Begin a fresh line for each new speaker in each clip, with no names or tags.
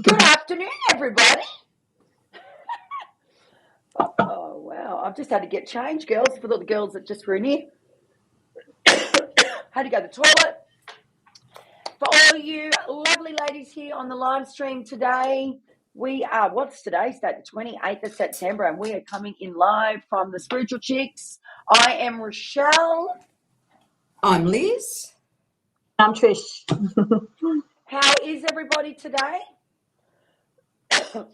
Good afternoon, everybody. Oh, wow. I've just had to get changed, girls, for the girls that just were in here. Had to go to the toilet. For all you lovely ladies here on the live stream today, we are, what's today's date? The 28th of September, and we are coming in live from the Spiritual Chicks. I am Rochelle.
I'm Liz.
I'm Trish.
How is everybody today?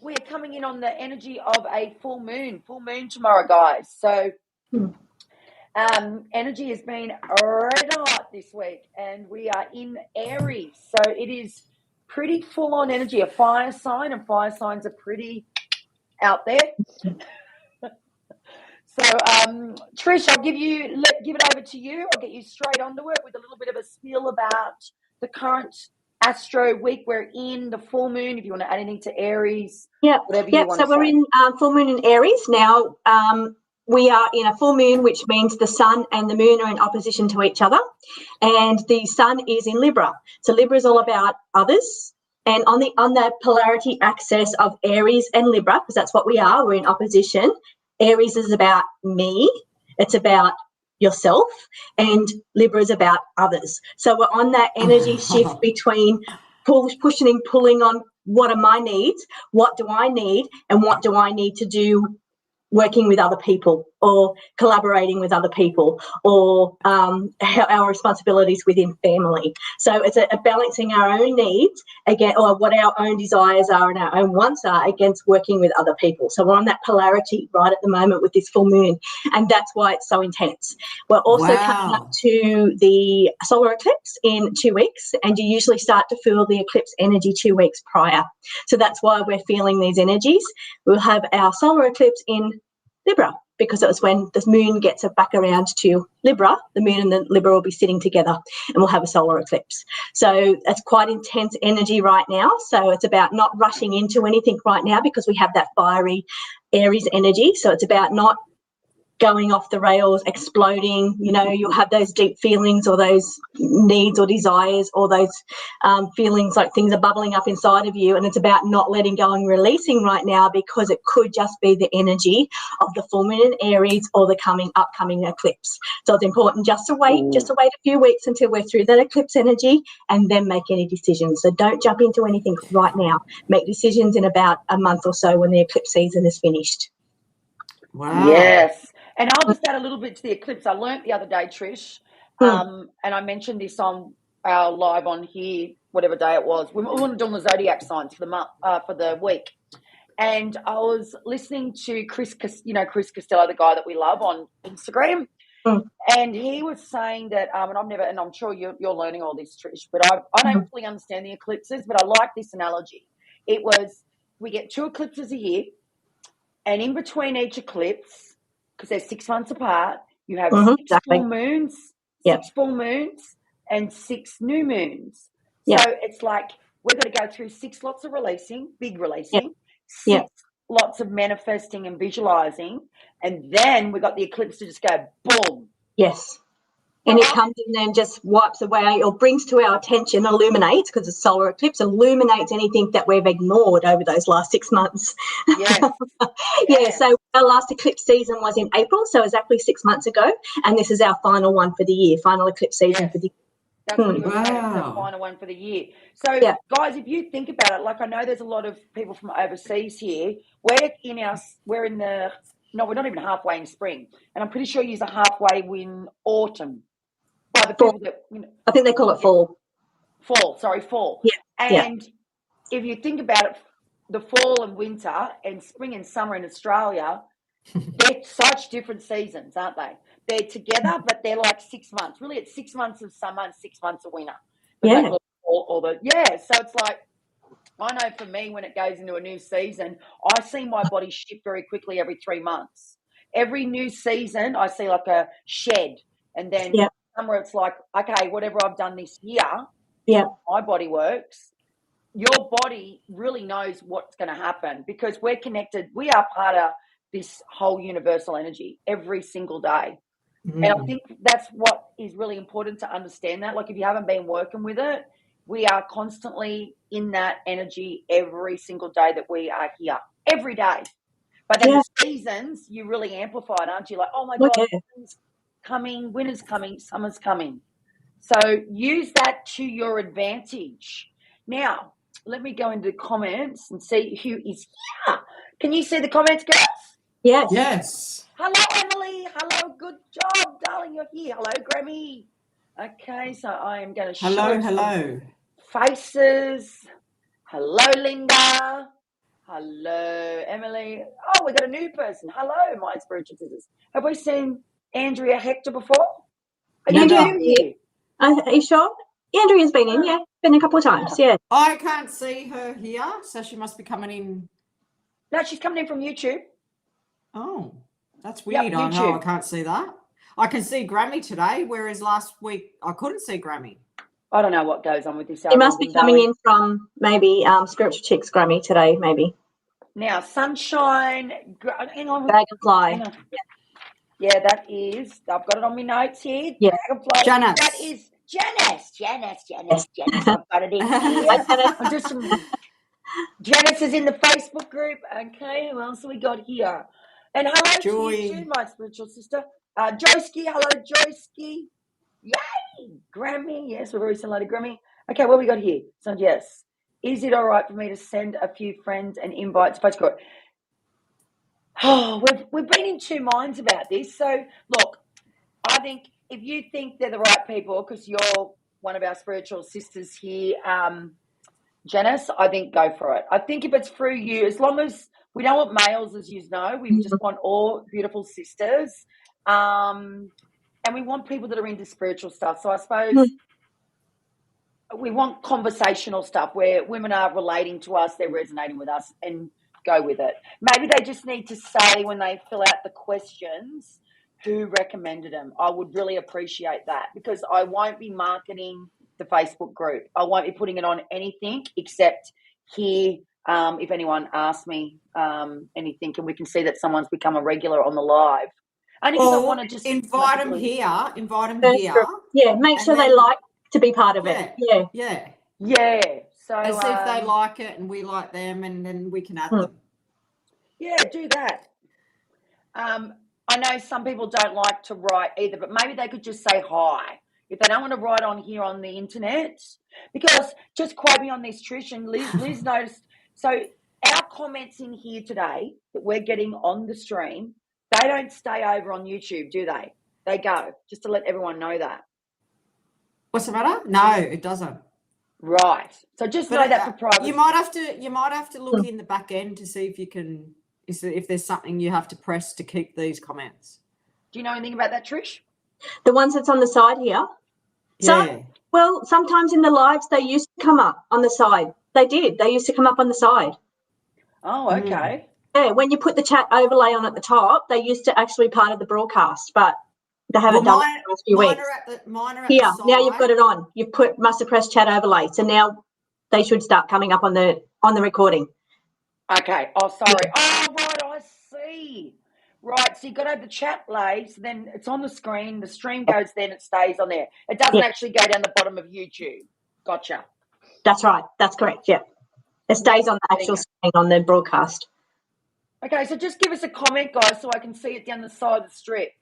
We are coming in on the energy of a full moon tomorrow, guys. So energy has been red hot this week, and we are in Aries. So it is pretty full on energy, a fire sign, and fire signs are pretty out there. So, Trish, I'll give it over to you. I'll get you straight onto it with a little bit of a spiel about the current astro week we're in, the full moon, if you want to add anything to Aries. Whatever you want to say.
So we're in full moon in Aries now. We are in a full moon, which means the sun and the moon are in opposition to each other, and the sun is in Libra. So Libra is all about others, and on the polarity axis of Aries and Libra, because that's what we are, we're in opposition. Aries is about me, it's about yourself, and Libra is about others. So we're on that energy shift between pushing and pulling on what are my needs, what do I need, and what do I need to do working with other people or collaborating with other people, or our responsibilities within family. So it's a balancing our own needs again, or what our own desires are and our own wants are, against working with other people. So we're on that polarity right at the moment with this full moon, and that's why it's so intense. We're also coming up to the solar eclipse in 2 weeks, and you usually start to feel the eclipse energy 2 weeks prior. So that's why we're feeling these energies. We'll have our solar eclipse in Libra, because it was when the moon gets back around to Libra, the moon and the Libra will be sitting together, and we'll have a solar eclipse. So it's quite intense energy right now. So it's about not rushing into anything right now, because we have that fiery Aries energy. So it's about not going off the rails, exploding. You know, you'll have those deep feelings or those needs or desires or those feelings like things are bubbling up inside of you, and it's about not letting go and releasing right now, because it could just be the energy of the full moon in Aries or the upcoming eclipse. So it's important just to wait a few weeks until we're through that eclipse energy, and then make any decisions. So don't jump into anything right now. Make decisions in about a month or so when the eclipse season is finished.
Wow.
Yes. And I'll just add a little bit to the eclipse. I learnt the other day, Trish, and I mentioned this on our live on here, whatever day it was. We were doing the zodiac signs for the month, for the week. And I was listening to Chris Costello, the guy that we love on Instagram. And he was saying that, and I'm sure you're learning all this, Trish, but I don't fully understand the eclipses, but I like this analogy. It was, we get 2 eclipses a year, and in between each eclipse, because they're 6 months apart, you have 6 full moons, 6 full moons, and 6 new moons. So it's like we're going to go through 6 lots of big releasing, 6 lots of manifesting and visualizing, and then we got the eclipse to just go boom.
Yes. And it comes in and just wipes away, or brings to our attention, illuminates, because the solar eclipse illuminates anything that we've ignored over those last 6 months.
Yes.
Yeah, so our last eclipse season was in April, so exactly 6 months ago, and this is our final one for the year, final eclipse season for the year.
That's what he was saying, it's the final one for the year. So, guys, if you think about it, like I know there's a lot of people from overseas here. We're not even halfway in spring, and I'm pretty sure you're halfway in autumn. By the people that,
I think they call it fall.
Fall.
Yeah.
And if you think about it, the fall and winter and spring and summer in Australia, they're such different seasons, aren't they? They're together, but they're like 6 months. Really, it's 6 months of summer and 6 months of winter. But so it's like, I know for me, when it goes into a new season, I see my body shift very quickly every 3 months. Every new season, I see like a shed, and then summer it's like, okay, whatever I've done this year, my body works. Your body really knows what's going to happen, because we're connected. We are part of this whole universal energy every single day. And I think that's what is really important to understand that. Like, if you haven't been working with it, we are constantly in that energy every single day that we are here, every day. But then the seasons, you really amplify it, aren't you? Like, oh my God, spring's coming, winter's coming, summer's coming. So use that to your advantage. Now, let me go into the comments and see who is here. Can you see the comments, girls?
Yes.
Yes.
Hello, Emily. Hello, good job, darling. You're here. Hello, Grammy. Okay, so I am going to show
Hello.
faces. Hello, Linda. Hello, Emily. Oh, we got a new person. Hello, my spiritual sisters. Have we seen Andrea Hector before? Are you
Andrea,
new here?
are you sure? Andrea's been in, been a couple of times, yeah.
I can't see her here, so she must be coming in.
No, she's coming in from YouTube.
Oh, that's weird.
Yep,
I know
YouTube.
I can't see that. I can see Grammy today, whereas last week I couldn't see Grammy.
I don't know what goes on with this.
She must be coming in from maybe Spiritual Chicks Grammy today, maybe.
Now, Sunshine. Hang on.
Dragonfly.
Hang on. Yeah, that is. I've got it on my notes here.
Yeah.
Dragonfly.
Janice.
That is Janice. I've got it in here. I'm just Janice is in the Facebook group. Okay, who else have we got here? And hello
Joy.
to you too, my spiritual sister. Joyski, hello, Joyski. Yay! Grammy, yes, we've already said hello to Grammy. Okay, what have we got here? So, yes. Is it all right for me to send a few friends and invite to Facebook? Oh, we've been in two minds about this. So, look, I think if you think they're the right people, because you're one of our spiritual sisters here, Janice, I think go for it. I think if it's through you, as long as we don't want males, as you know, we just want all beautiful sisters. And we want people that are into spiritual stuff. So I suppose we want conversational stuff where women are relating to us, they're resonating with us, and go with it. Maybe they just need to say when they fill out the questions who recommended them. I would really appreciate that, because I won't be marketing the Facebook group. I won't be putting it on anything except here. If anyone asks me anything, and we can see that someone's become a regular on the live. Only because I want to just
invite them here.
Yeah, make sure they like to be part of it.
Yeah.
So
and see if they like it and we like them, and then we can add them.
Yeah, do that. I know some people don't like to write either, but maybe they could just say hi if they don't want to write on here on the internet. Because just quote me on this, Trish, and Liz noticed. So our comments in here today that we're getting on the stream, they don't stay over on YouTube, do they? They go, just to let everyone know that.
What's the matter? No, it doesn't.
Right. So just know that for privacy.
You might have to look in the back end to see if you can, if there's something you have to press to keep these comments.
Do you know anything about that, Trish?
The ones that's on the side here?
Yeah.
Well, sometimes in the lives they used to come up on the side. They did. They used to come up on the side.
Oh, okay.
Yeah, when you put the chat overlay on at the top, they used to actually be part of the broadcast, but they haven't done it for the last few weeks.
Mine are at
here,
the side.
now you've got it on. You've must have pressed chat overlay. So now they should start coming up on the recording.
Okay. Oh, sorry. Oh, right. I see. Right. So you've got to have the chat laid. So then it's on the screen. The stream goes there and it stays on there. It doesn't actually go down the bottom of YouTube. Gotcha.
That's right. That's correct. Yeah. It stays on the actual screen on the broadcast.
Okay. So just give us a comment, guys, so I can see it down the side of the strip.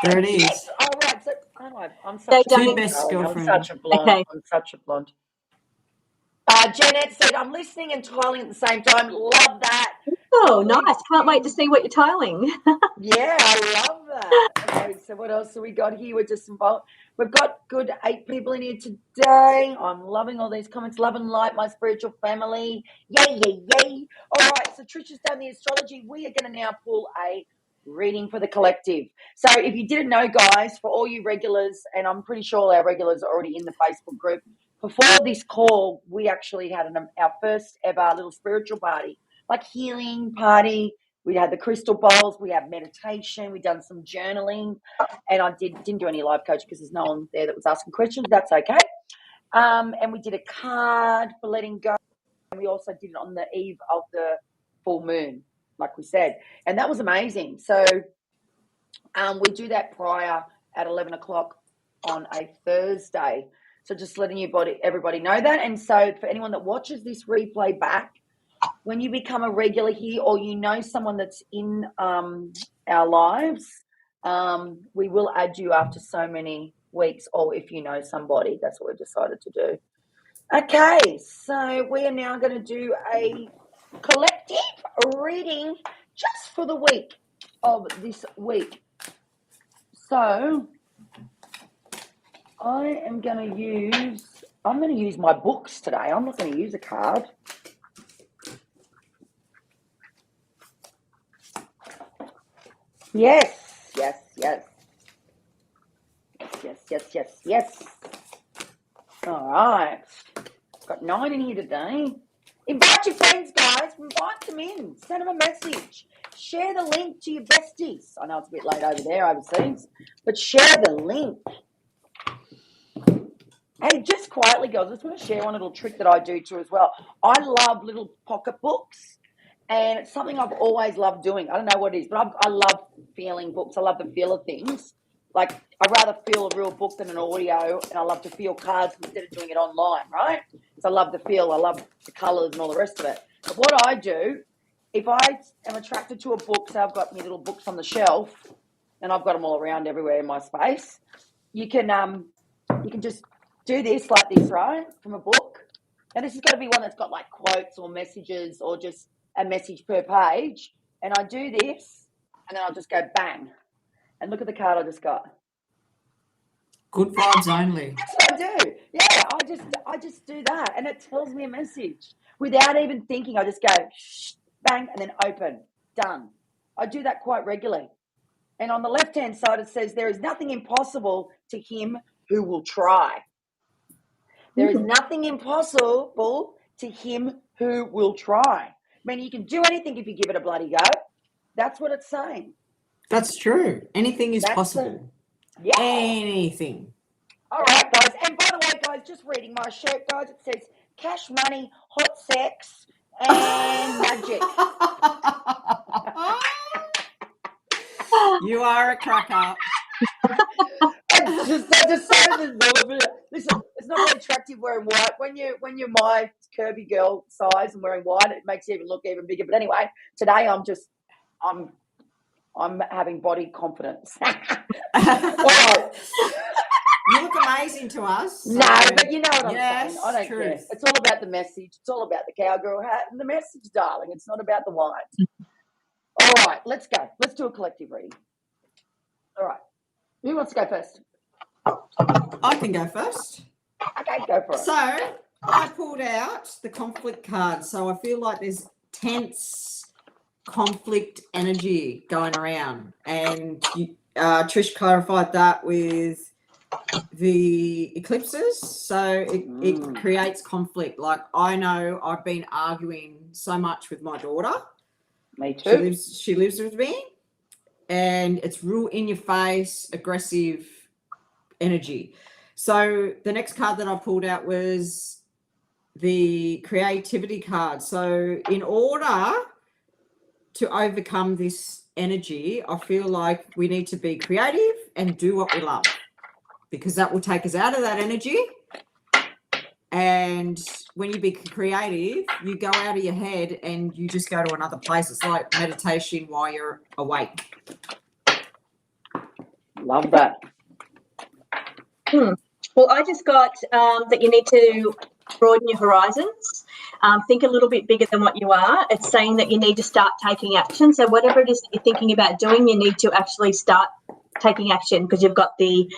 There it is.
All right. So I'm such a blonde.
Okay.
I'm such a blonde. Janet said, I'm listening and tiling at the same time. Love that.
Oh, nice. Can't wait to see what you're tiling.
Yeah, I love that. Okay, so what else have we got here? We've got good 8 people in here today. I'm loving all these comments. Love and light, my spiritual family. Yay, yay, yay. All right, so Trish has done the astrology. We are going to now pull a reading for the collective. So if you didn't know, guys, for all you regulars, and I'm pretty sure all our regulars are already in the Facebook group, before this call, we actually had our first ever little spiritual party, like healing party. We had the crystal bowls. We had meditation. We done some journaling, and I didn't do any live coach because there's no one there that was asking questions. That's okay. And we did a card for letting go, and we also did it on the eve of the full moon, like we said, and that was amazing. So We do that prior at 11 o'clock on a Thursday. So just letting everybody know that. And so for anyone that watches this replay back, when you become a regular here or you know someone that's in our lives, we will add you after so many weeks, or if you know somebody. That's what we've decided to do. Okay, so we are now going to do a collective reading just for the week of this week. So I'm going to use my books today. I'm not going to use a card. Yes. All right. Got 9 in here today. Invite your friends, guys. Invite them in. Send them a message. Share the link to your besties. I know it's a bit late over there overseas, but share the link. Hey, just quietly, girls, I just want to share one little trick that I do too as well. I love little pocket books, and it's something I've always loved doing. I don't know what it is, but I love feeling books. I love the feel of things. Like, I'd rather feel a real book than an audio, and I love to feel cards instead of doing it online, right? So I love the feel. I love the colours and all the rest of it. But what I do, if I am attracted to a book, so I've got my little books on the shelf, and I've got them all around everywhere in my space, you can just do this like this, right, from a book. And this is going to be one that's got like quotes or messages or just a message per page. And I do this, and then I'll just go bang. And look at the card I just got.
Good vibes only.
That's what I do. Yeah, I just do that, and it tells me a message without even thinking. I just go shh, bang, and then open. Done. I do that quite regularly. And on the left-hand side, it says, there is nothing impossible to him who will try. There is nothing impossible to him who will try. Meaning you can do anything if you give it a bloody go. That's what it's saying.
That's true. Anything is possible.
Yeah.
Anything.
All right, guys. And by the way, guys, just reading my shirt, guys, it says cash money, hot sex, and magic.
You are a cracker.
I decided listen, it's not very attractive wearing white. When you're my curvy girl size and wearing white, it makes you even look even bigger. But anyway, today I'm having body confidence.
You look amazing to us. So.
No, but you know what I'm saying. I don't care. It's all about the message. It's all about the cowgirl hat and the message, darling. It's not about the white. All right, let's go. Let's do a collective reading. All right. Who wants to go first?
I can go first.
Okay, go for it.
So I pulled out the conflict card. So I feel like there's tense conflict energy going around. And Trish clarified that with the eclipses. So it creates conflict. Like, I know I've been arguing so much with my daughter.
Me too.
She lives with me. And it's real in your face, aggressive energy. So the next card that I pulled out was the creativity card. So in order to overcome this energy, I feel like we need to be creative and do what we love, because that will take us out of that energy. And when you be creative, you go out of your head and you just go to another place. It's like meditation while you're awake.
Love that.
Well, I just got that you need to broaden your horizons. Think a little bit bigger than what you are. It's saying that you need to start taking action. So whatever it is that you're thinking about doing, you need to actually start taking action, because you've got the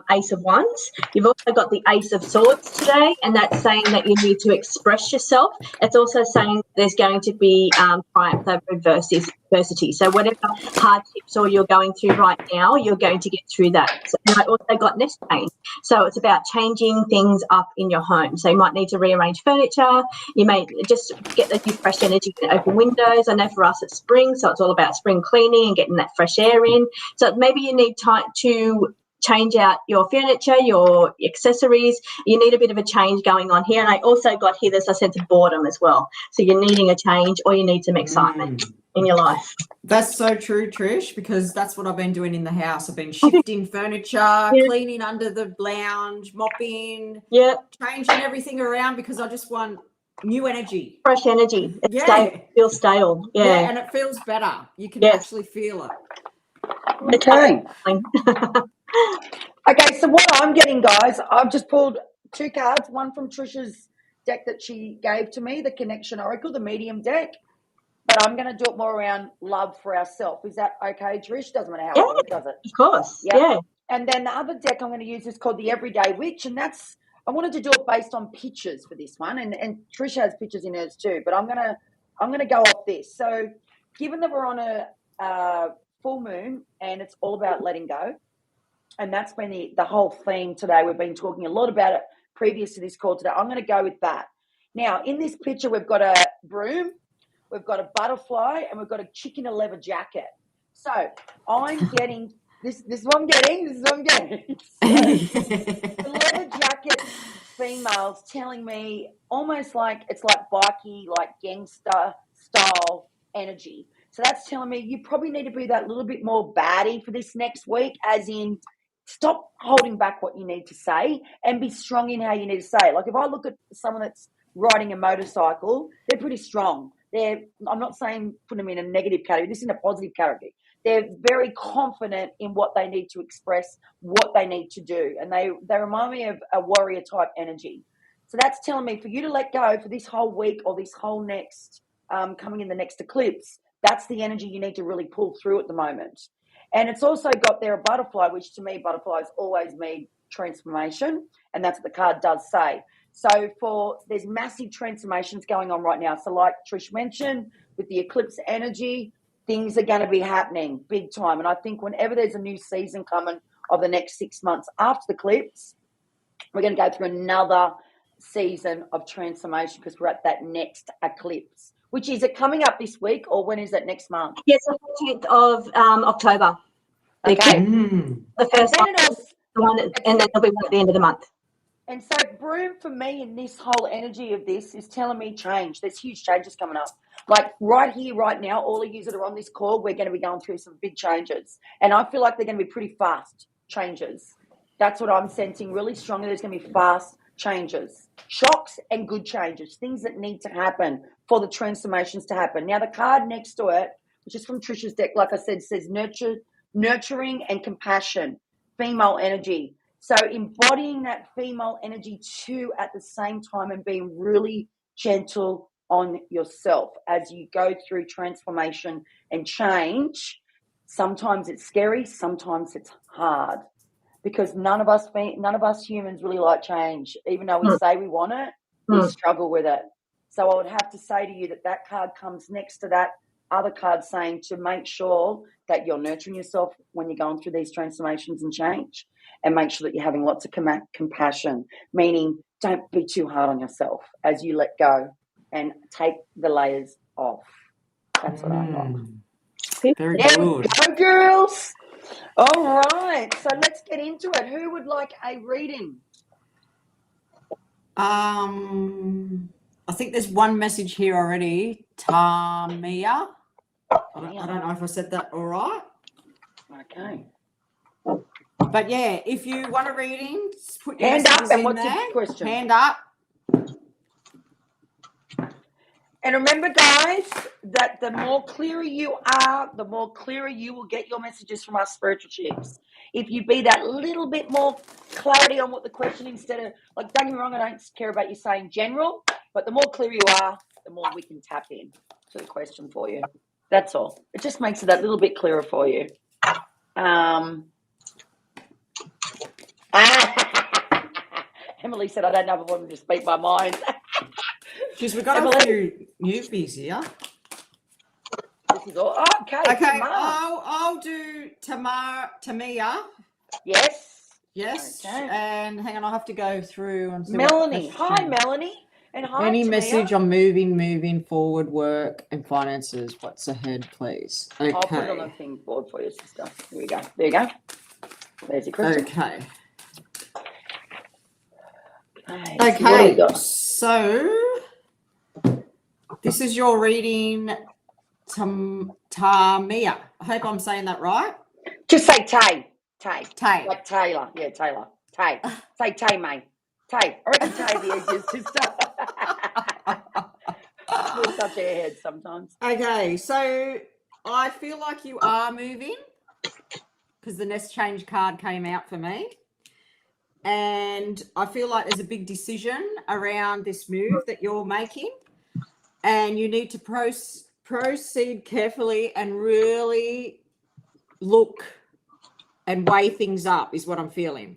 Ace of Wands. You've also got the Ace of Swords today, and that's saying that you need to express yourself. It's also saying there's going to be triumph over adversity. So whatever hardships or you're going through right now, you're going to get through that. So, and I also got nest change. So it's about changing things up in your home. So you might need to rearrange furniture. You may just get the fresh energy and open windows. I know for us it's spring, so it's all about spring cleaning and getting that fresh air in. So maybe you need time to change out your furniture, your accessories. You need a bit of a change going on here. And I also got here this, I sense boredom as well. So you're needing a change or you need some excitement in your life.
That's so true, Trish, because that's what I've been doing in the house. I've been shifting furniture, cleaning under the lounge, mopping, changing everything around because I just want new energy.
Fresh energy. It feels stale.
Yeah, and it feels better. You can actually feel it.
Okay. Okay, so what I'm getting, guys, I've just pulled 2 cards, one from Trisha's deck that she gave to me, the Connection Oracle, the medium deck, but I'm going to do it more around love for ourselves. Is that okay, Trish? Doesn't matter how I do it, does it?
Of course, yeah.
And then the other deck I'm going to use is called the Everyday Witch, and that's, I wanted to do it based on pictures for this one, and Trisha has pictures in hers too, but I'm gonna go off this. So given that we're on a full moon and it's all about letting go, and that's been the whole theme today. We've been talking a lot about it previous to this call today. I'm going to go with that. Now, in this picture, we've got a broom, we've got a butterfly, and we've got a chick in a leather jacket. So I'm getting this is what I'm getting. This is what I'm getting. So, the leather jacket females telling me almost like it's like bikey, like gangster style energy. So that's telling me you probably need to be that little bit more baddie for this next week, as in stop holding back what you need to say and be strong in how you need to say it. Like if I look at someone that's riding a motorcycle, they're pretty strong. I'm not saying put them in a negative category. This is in a positive category. They're very confident in what they need to express, what they need to do. And they remind me of a warrior type energy. So that's telling me for you to let go for this whole week or this whole next, coming in the next eclipse, that's the energy you need to really pull through at the moment. And it's also got there a butterfly, which to me, butterflies always mean transformation. And that's what the card does say. So there's massive transformations going on right now. So like Trish mentioned, with the eclipse energy, things are going to be happening big time. And I think whenever there's a new season coming of the next 6 months after the eclipse, we're going to go through another season of transformation because we're at that next eclipse, which is it coming up this week or when is it next month?
Yes, the 14th of October.
Okay.
The first one, and then there'll be one at the end of the month.
And so broom for me in this whole energy of this is telling me change. There's huge changes coming up. Like right here, right now, all of you that are on this call, we're going to be going through some big changes. And I feel like they're going to be pretty fast changes. That's what I'm sensing really strongly. There's going to be fast changes, shocks and good changes, things that need to happen for the transformations to happen. Now, the card next to it, which is from Trisha's deck, like I said, says nurturing and compassion, female energy. So embodying that female energy too at the same time and being really gentle on yourself as you go through transformation and change. Sometimes it's scary, sometimes it's hard because none of us humans really like change. Even though we say we want it, we struggle with it. So I would have to say to you that card comes next to that other card saying to make sure that you're nurturing yourself when you're going through these transformations and change, and make sure that you're having lots of compassion, meaning don't be too hard on yourself as you let go and take the layers off. That's what I got.
Very
There
good.
we go, girls. All right, so let's get into it. Who would like a reading?
I think there's one message here already. Tamia. I don't know if I said that all right.
Okay.
But yeah, if you want a reading, just put your
hand up and
in
what's
there.
your question?
Hand up.
And remember, guys, that the more clearer you are, the more clearer you will get your messages from our spiritual chicks. If you be that little bit more clarity on what the question, instead of, like, don't get me wrong, I don't care about you saying general, but the more clear you are, the more we can tap in to the question for you. That's all. It just makes it that little bit clearer for you. Emily said, I don't know if I want to speak my mind.
Because we've got a few newbies here.
This is all. Oh, okay. Tamar.
I'll do Tamia.
Yes.
Yes. Okay. And hang on, I'll have to go through and see
Melanie. Hi, Melanie. And hi,
any
Tamia.
message on moving forward, work and finances. What's ahead, please? Okay.
I'll put it on the thing board for you, sister. Here we go. There you go. There's your question.
Okay.
Okay.
So this is your reading, Tamia. I hope I'm saying that right.
Just say Tay.
Tay.
Like Taylor. Yeah, Taylor. Tay. Say Tay, mate. Tay. I reckon Tay the easiest to start. We're such airheads sometimes.
Okay, so I feel like you are moving because the Nest Change card came out for me. And I feel like there's a big decision around this move that you're making. And you need to proceed carefully and really look and weigh things up is what I'm feeling.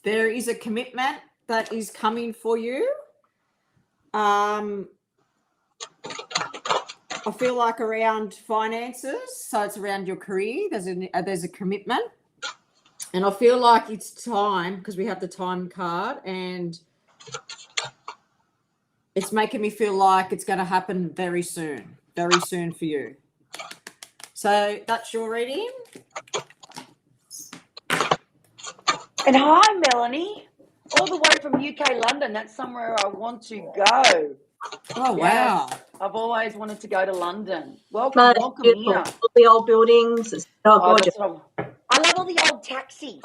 There is a commitment that is coming for you. I feel like around finances, so it's around your career. There's a commitment, and I feel like it's time because we have the time card, and it's making me feel like it's going to happen very soon for you. So that's your reading.
And hi, Melanie. All the way from UK London. That's somewhere I want to go.
Oh,
Yes,
wow.
I've always wanted to go to London. Welcome
Beautiful.
here.
All the old buildings. It's so gorgeous.
I love all the old taxis.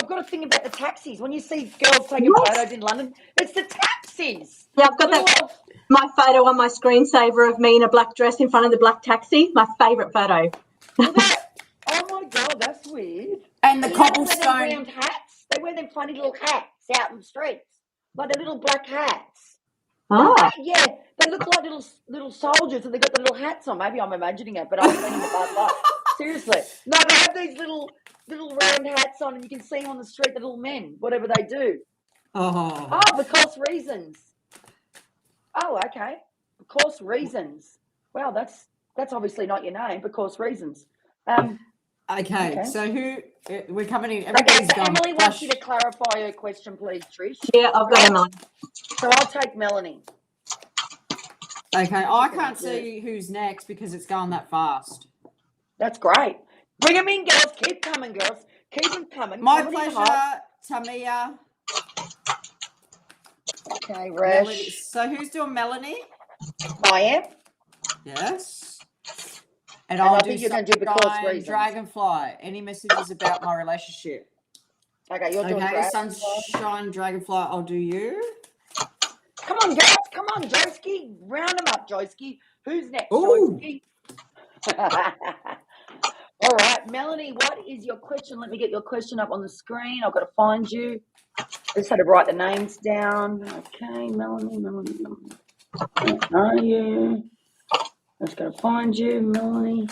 I've got a thing about the taxis. When you see girls taking photos in London, it's the taxis.
Yeah, I've got that. My photo on my screensaver of me in a black dress in front of the black taxi. My favourite photo.
Oh my God, that's weird.
And the
They
cobblestone.
wear them round hats. They wear them funny little hats out in the streets, like the little black hats.
Oh.
Yeah, they look like little soldiers, and they got the little hats on. Maybe I'm imagining it, but I've seen them in my life. Seriously, no, they have these little round hats on, and you can see them on the street. The little men, whatever they do.
Oh,
because reasons. Oh, okay. Because reasons. Wow, that's obviously not your name. Because reasons.
Okay. So we're coming in.
Okay, so Emily wants you to clarify her question, please, Trish.
Yeah, I've got Emily.
So I'll take Melanie.
Okay, I can't see who's next because it's going that fast.
That's great. Bring them in, girls. Keep coming, girls. Keep them coming.
My pleasure, Tamia.
Okay, Rash.
So who's doing Melanie?
I am.
Yes. And I'll do
you're going to do because reasons.
Dragonfly. Any messages about my relationship?
Okay, you're doing
Sunshine, Dragonfly, I'll do you.
Come on, girls. Come on, Joski. Round them up, Joski. Who's next,
Ooh.
Joski? All right, Melanie, what is your question? Let me get your question up on the screen. I've got to find you. I just had to write the names down. Okay, Melanie. Where are you? I'm just going to find you, Melanie.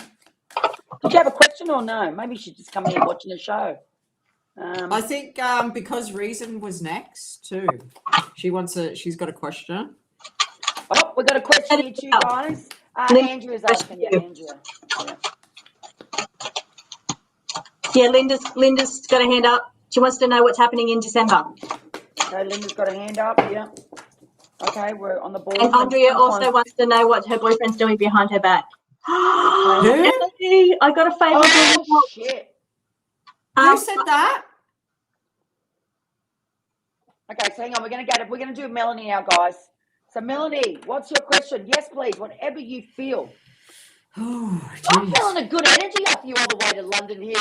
Did you have a question or no? Maybe she's just coming here watching the show.
I think because Reason was next too. She's got a question.
Oh, we've got a question here too, guys. Andrea's asking you, Andrea.
Yeah, Linda's got a hand up. She wants to know what's happening in December.
Okay, Linda's got a hand up, yeah. Okay, we're on the board.
And Andrea also wants to know what her boyfriend's doing behind her back. Emily, I got a favourable result.
Oh, shit.
Who said that?
Okay, so hang on. We're going to do Melanie now, guys. So, Melanie, what's your question? Yes, please. Whatever you feel.
Oh,
I'm feeling a good energy off you all the way to London here,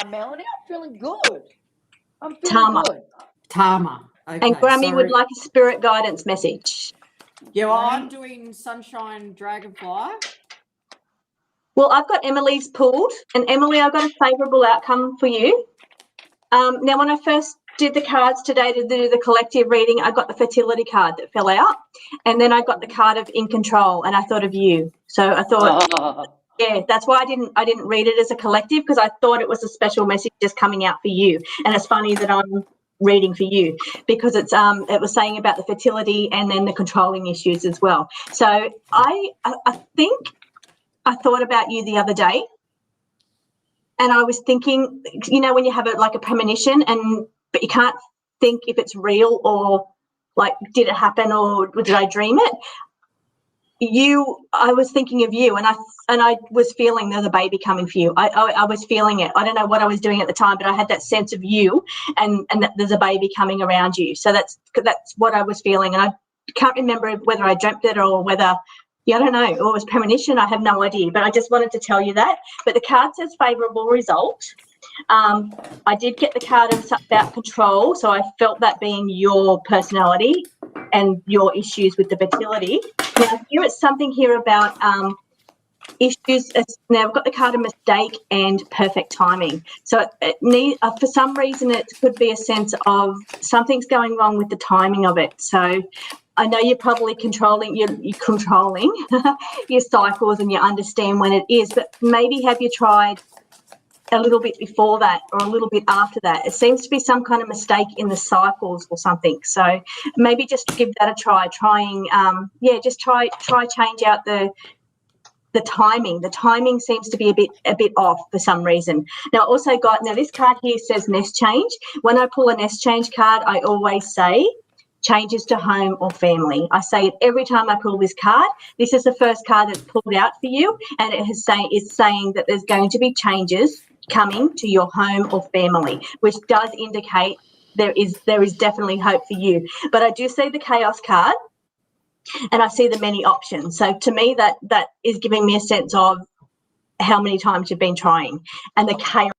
Melanie. I'm feeling good. I'm feeling good.
Tama. Okay,
and Grammy would like a spirit guidance message.
Yeah, well, I'm doing Sunshine Dragonfly.
Well, I've got Emily's pulled, and Emily, I've got a favourable outcome for you. Now, when I first did the cards today to do the collective reading, I got the fertility card that fell out, and then I got the card of in control, and I thought of you. So I thought, yeah, that's why I didn't read it as a collective, because I thought it was a special message just coming out for you. And it's funny that I'm reading for you because it was saying about the fertility and then the controlling issues as well. So I think I thought about you the other day, and I was thinking, you know, when you have a premonition but you can't think if it's real or like did it happen or did I dream it? I was thinking of you, and I was feeling there's a baby coming for you. I was feeling it. I don't know what I was doing at the time, but I had that sense of you and that there's a baby coming around you. So that's what I was feeling, and I can't remember whether I dreamt it or whether Yeah, I don't know. Or it was premonition. I have no idea, but I just wanted to tell you that. But the card says favourable result. I did get the card of about control, so I felt that being your personality and your issues with the fertility. Now, here it's something here about issues. Now, I've got the card of mistake and perfect timing. So for some reason, it could be a sense of something's going wrong with the timing of it. So I know you're probably controlling, you're controlling your cycles and you understand when it is, but maybe have you tried a little bit before that or a little bit after that? It seems to be some kind of mistake in the cycles or something. So maybe just give that a try. Just try change out the timing. The timing seems to be a bit off for some reason. Now, this card here says nest change. When I pull a nest change card, I always say changes to home or family. I say it every time I pull this card. This is the first card that's pulled out for you, and it's saying that there's going to be changes coming to your home or family, which does indicate there is definitely hope for you. But I do see the chaos card, and I see the many options. So to me, that is giving me a sense of how many times you've been trying, and the chaos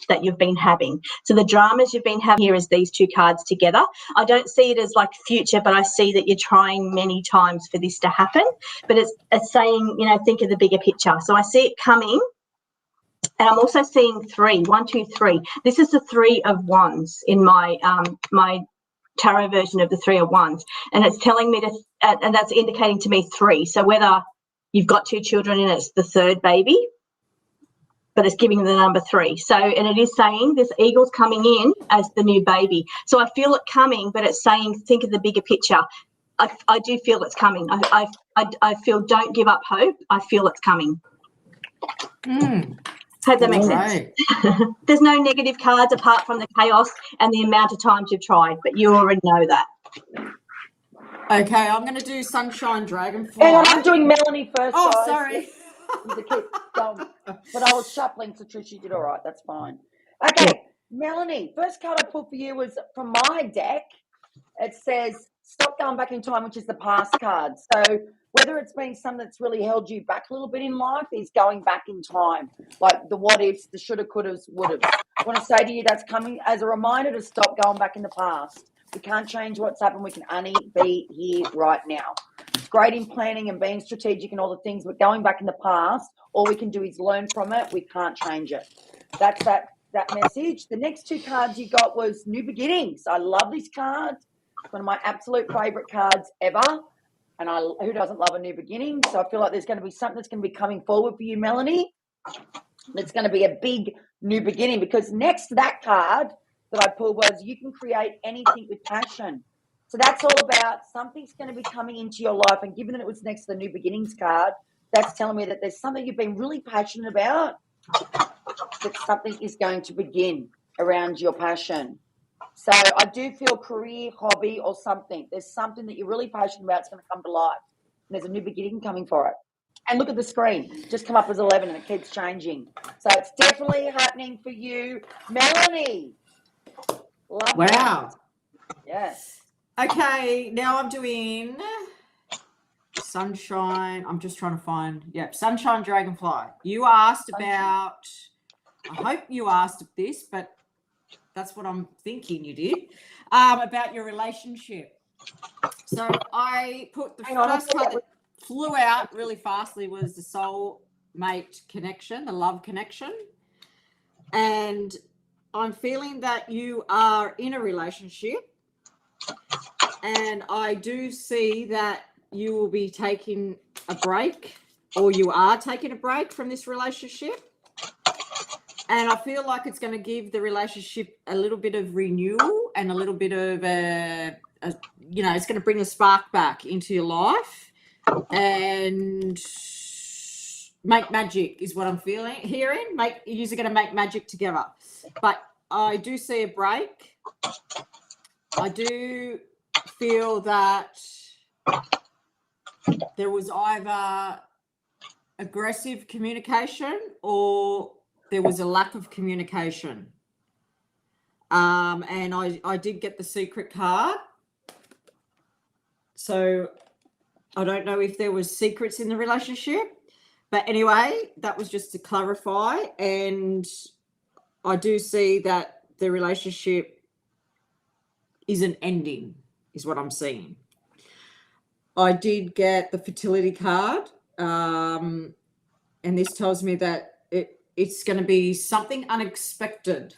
that you've been having. So the dramas you've been having here is these two cards together. I don't see it as like future, but I see that you're trying many times for this to happen. But it's saying, think of the bigger picture. So I see it coming. And I'm also seeing 3, 1, 2, 3. This is the 3 of Wands in my my tarot version of the 3 of Wands, and it's telling me and that's indicating to me 3. So whether you've got 2 children and it's the 3rd baby, but it's giving the number 3. So, and it is saying this eagle's coming in as the new baby. So I feel it coming, but it's saying think of the bigger picture. I do feel it's coming. I feel don't give up hope. I feel it's coming. Hope that makes sense. There's no negative cards apart from the chaos and the amount of times you've tried, but you already know that.
Okay, I'm going to do Sunshine Dragonfly.
Hang on, I'm doing Melanie first,
Oh,
guys.
sorry.
Keep going. But I was shuffling, so Trish, did all right. That's fine. Okay, yeah. Melanie, first card I pulled for you was from my deck. It says stop going back in time, which is the past card. So whether it's been something that's really held you back a little bit in life is going back in time, like the what ifs, the shoulda, couldas, wouldas. I want to say to you that's coming as a reminder to stop going back in the past. We can't change what's happened. We can only be here right now. It's great in planning and being strategic and all the things, but going back in the past, all we can do is learn from it. We can't change it. That's that message. The next 2 cards you got was New Beginnings. I love this card. It's one of my absolute favourite cards ever. And who doesn't love a new beginning? So I feel like there's going to be something that's going to be coming forward for you, Melanie. It's going to be a big new beginning, because next to that card that I pulled was you can create anything with passion. So that's all about something's going to be coming into your life. And given that it was next to the new beginnings card, that's telling me that there's something you've been really passionate about, that something is going to begin around your passion. So I do feel career, hobby, or something. There's something that you're really passionate about. It's going to come to life. And there's a new beginning coming for it. And look at the screen. Just come up as 11 and it keeps changing. So it's definitely happening for you. Melanie. Love
wow.
That. Yes.
Okay, now I'm doing Sunshine. I'm just trying to find, Sunshine Dragonfly. You asked about, I hope you asked this, but that's what I'm thinking you did, about your relationship. So I put the first card that flew out really fastly was the soulmate connection, the love connection. And I'm feeling that you are in a relationship, and I do see that you will be taking a break, or you are taking a break from this relationship. And I feel like it's going to give the relationship a little bit of renewal and a little bit of it's going to bring a spark back into your life and make magic is what I'm hearing. You're going to make magic together. But I do see a break. I do feel that there was either aggressive communication or there was a lack of communication. And I did get the secret card. So I don't know if there was secrets in the relationship. But anyway, that was just to clarify. And I do see that the relationship isn't ending, is what I'm seeing. I did get the fertility card. And this tells me that it's going to be something unexpected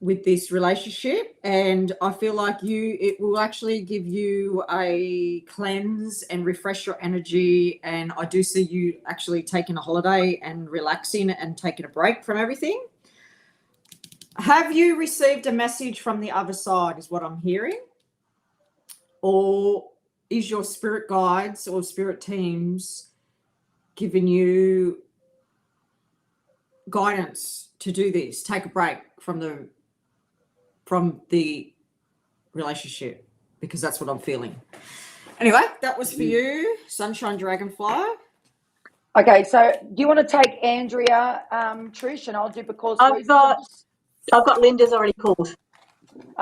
with this relationship, and I feel like it will actually give you a cleanse and refresh your energy. And I do see you actually taking a holiday and relaxing and taking a break from everything. Have you received a message from the other side, is what I'm hearing? Or is your spirit guides or spirit teams giving you guidance to do this? Take a break from the relationship, because that's what I'm feeling. Anyway, that was for you, Sunshine Dragonfly.
Okay, so do you want to take Andrea, Trish, and I'll do because
I've got Linda's already called.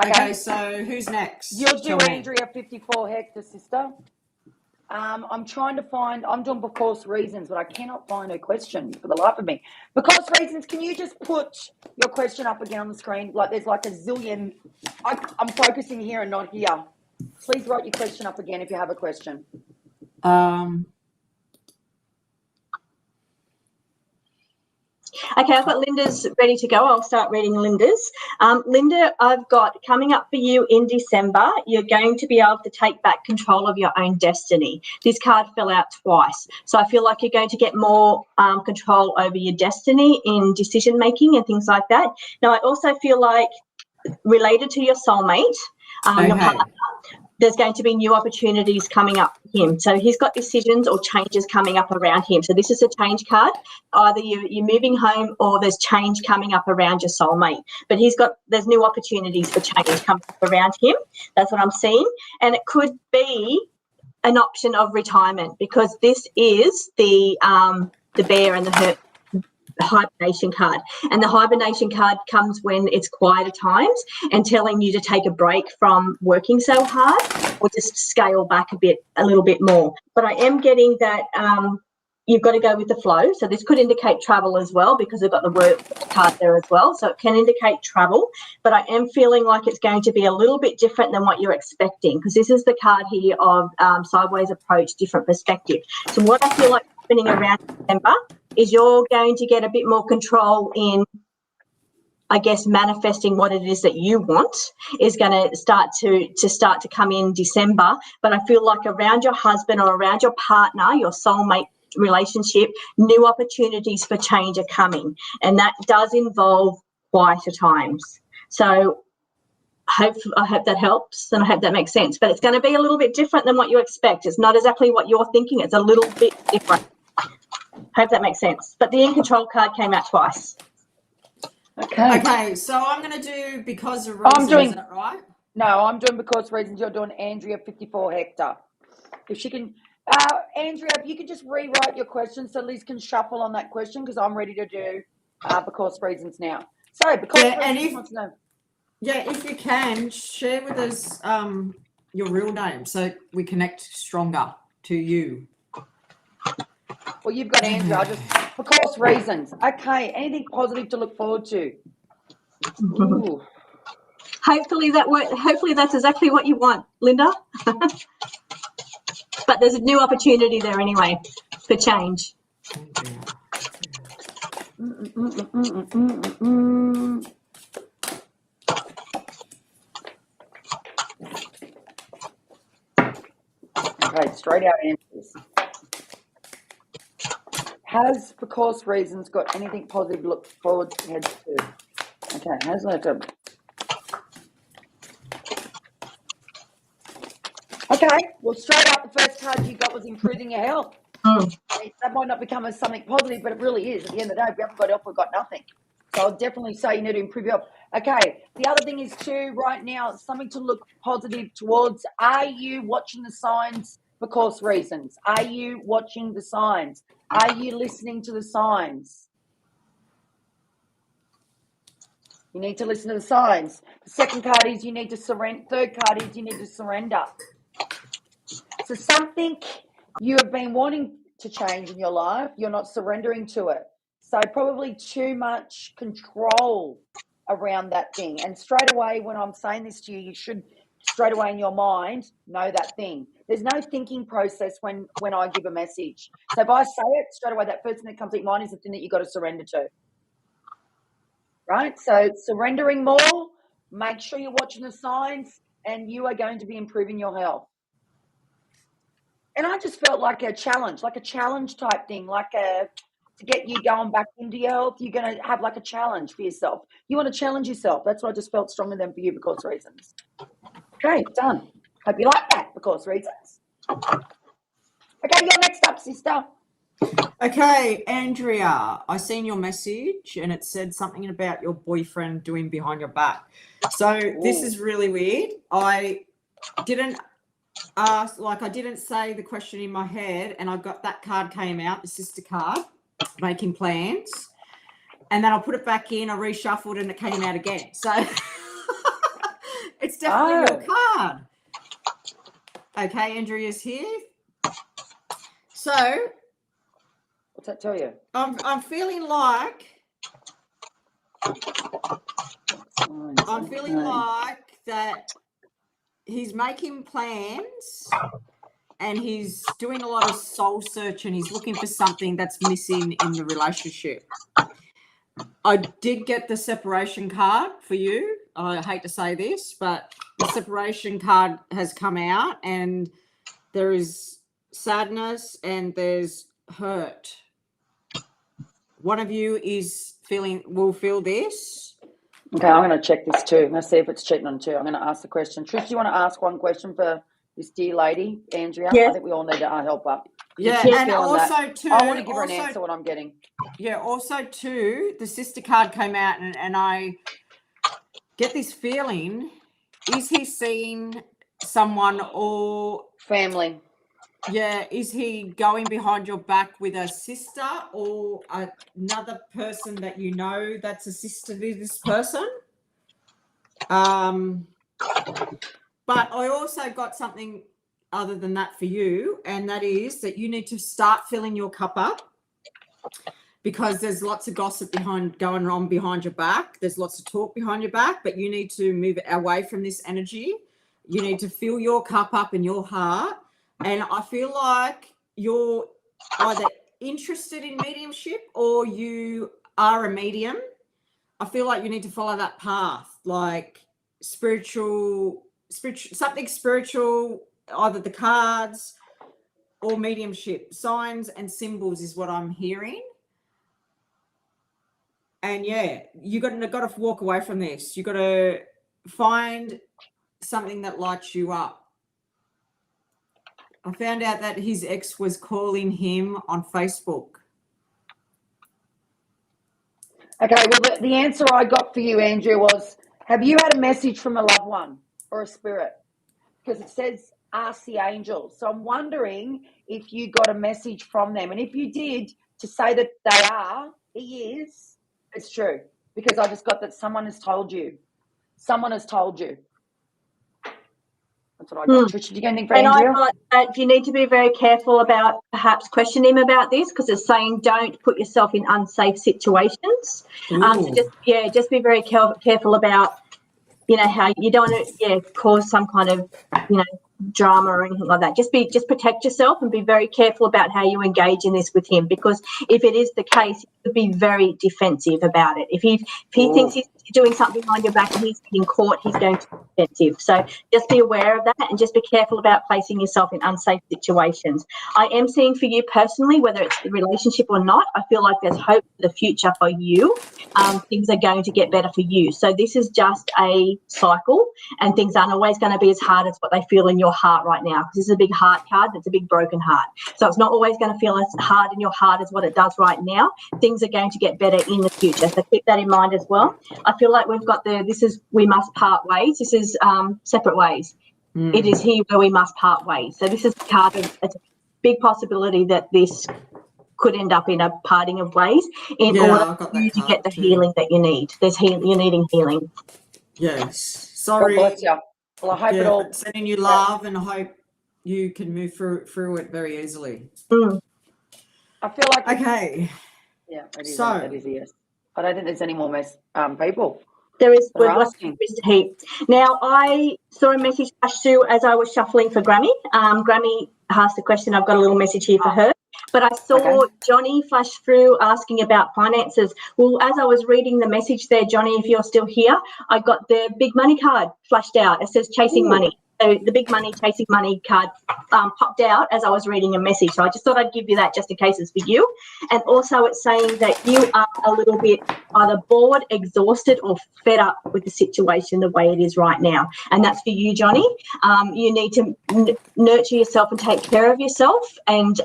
Okay, so who's next?
You'll do Andrea 54 Hector, sister. I'm trying to find, I'm doing because reasons, but I cannot find her question for the life of me. Because reasons, can you just put your question up again on the screen? Like there's like a zillion. I'm focusing here and not here. Please write your question up again if you have a question.
Okay, I've got Linda's ready to go. I'll start reading Linda's. Linda, I've got coming up for you in December, you're going to be able to take back control of your own destiny. This card fell out twice. So I feel like you're going to get more control over your destiny in decision making and things like that. Now, I also feel like related to your soulmate, your partner, there's going to be new opportunities coming up for him. So he's got decisions or changes coming up around him. So this is a change card. Either you're moving home or there's change coming up around your soulmate. But there's new opportunities for change coming up around him. That's what I'm seeing. And it could be an option of retirement, because this is the bear and the hibernation card, and the hibernation card comes when it's quieter times and telling you to take a break from working so hard or just scale back a little bit more. But I am getting that you've got to go with the flow. So this could indicate travel as well, because we've got the word card there as well. So it can indicate travel, but I am feeling like it's going to be a little bit different than what you're expecting, because this is the card here of sideways approach, different perspective. So what I feel like happening around December is you're going to get a bit more control in, I guess, manifesting what it is that you want is going to start to come in December. But I feel like around your husband or around your partner, your soulmate relationship, new opportunities for change are coming. And that does involve quieter times. So I hope that helps, and I hope that makes sense. But it's going to be a little bit different than what you expect. It's not exactly what you're thinking. It's a little bit different. Hope that makes sense. But the in control card came out twice.
Okay, so I'm going to do because of reasons, is that right?
No, I'm doing because reasons. You're doing Andrea 54 Hector. If she can, Andrea, if you could just rewrite your question so Liz can shuffle on that question, because I'm ready to do because reasons now. Sorry, because reasons wants to know.
Yeah, if you can, share with us your real name so we connect stronger to you.
Well, you've got Andrea. Because reasons. Okay, anything positive to look forward to? Ooh.
Hopefully that's exactly what you want, Linda. But there's a new opportunity there anyway for change.
Okay, straight out answers. Has because reasons got anything positive to look forward to? Okay, has that done? Okay, well, straight up, the first card you got was improving your health. That might not become as something positive, but it really is. At the end of the day, if we haven't got health, we've got nothing. So I'll definitely say you need to improve your health. Okay, the other thing is too, right now, something to look positive towards. Are you watching the signs because reasons? Are you watching the signs? Are you listening to the signs? You need to listen to the signs. The second card is you need to surrender. Third card is you need to surrender. So something you have been wanting to change in your life, you're not surrendering to it. So probably too much control around that thing. And straight away, when I'm saying this to you, you should straight away in your mind know that thing. There's no thinking process when I give a message. So if I say it straight away, that first thing that comes to your mind is the thing that you've got to surrender to. Right? So surrendering more, make sure you're watching the signs, and you are going to be improving your health. And I just felt like a challenge type thing, to get you going back into your health. You're going to have like a challenge for yourself. You want to challenge yourself. That's what I just felt stronger than for you, because reasons. Okay, done. Hope you like that, because reasons. Okay, you're next up, sister.
Okay, Andrea, I seen your message and it said something about your boyfriend doing behind your back. So this is really weird. I didn't say the question in my head, and I got that card came out, the sister card, making plans. And then I put it back in, I reshuffled, and it came out again. So it's definitely your card. Okay, Andrea's here. So
what's that tell you?
I'm feeling like that he's making plans and he's doing a lot of soul search, and he's looking for something that's missing in the relationship. I did get the separation card for you. I hate to say this, but the separation card has come out, and there is sadness and there's hurt. One of you will feel this.
Okay, I'm going to check this too. I'm going to see if it's cheating on too. I'm going to ask the question. Trish, do you want to ask one question for this dear lady, Andrea?
Yes.
I think we all need to help her.
Yeah, and also too,
I want to give her an answer what I'm getting.
Yeah, also too, the sister card came out, and I get this feeling, is he seeing someone or
family?
Yeah, is he going behind your back with a sister or another person that you know that's a sister to this person? But I also got something other than that for you, and that is that you need to start filling your cup up, because there's lots of gossip going on behind your back. There's lots of talk behind your back, but you need to move away from this energy. You need to fill your cup up in your heart. And I feel like you're either interested in mediumship or you are a medium. I feel like you need to follow that path, like spiritual, something spiritual, either the cards or mediumship. Signs and symbols is what I'm hearing. And yeah, you got to walk away from this. You got to find something that lights you up. I found out that his ex was calling him on Facebook.
Okay, well, the answer I got for you, Andrea, was, have you had a message from a loved one or a spirit? Because it says, ask the angels. So I'm wondering if you got a message from them. And if you did, to say that he is, it's true. Because I just got that someone has told you. Someone has told you. That's what I got. Trish, did you get anything for Andrea?
I got that you need to be very careful about perhaps questioning him about this, because it's saying don't put yourself in unsafe situations. So just be very careful about, how you don't want to cause some kind of, drama or anything like that. Just protect yourself and be very careful about how you engage in this with him, because if it is the case, he could be very defensive about it. If he thinks he's doing something behind your back and he's getting caught, he's going to be defensive. So just be aware of that and just be careful about placing yourself in unsafe situations. I am seeing for you personally, whether it's the relationship or not, I feel like there's hope for the future for you. Things are going to get better for you. So this is just a cycle, and things aren't always going to be as hard as what they feel in your heart right now, because this is a big heart card. That's a big broken heart. So it's not always going to feel as hard in your heart as what it does right now. Things are going to get better in the future. So keep that in mind as well. I feel like we've got we must part ways. This is separate ways. It is here where we must part ways. So this is a card of, it's a big possibility that this could end up in a parting of ways in order for you to get the healing that you need. You're needing healing.
Yes. Sorry.
God bless you. Well, I hope it all.
Sending you love, and I hope you can move through it very easily.
I feel like
Okay.
Yeah, it is.
So-
It is a yes. I don't think there's any more people.
There is.
They're
We're
asking.
Mr. Heap. Now, I saw a message flash through as I was shuffling for Grammy. Grammy asked a question. I've got a little message here for her. But I saw
Okay.
Johnny flash through asking about finances. Well, as I was reading the message there, Johnny, if you're still here, I got the big money card flashed out. It says chasing
Ooh.
money. So the big money, chasing money card popped out as I was reading a message. So I just thought I'd give you that just in case it's for you. And also it's saying that you are a little bit either bored, exhausted, or fed up with the situation the way it is right now. And that's for you, Johnny. You need to nurture yourself and take care of yourself, and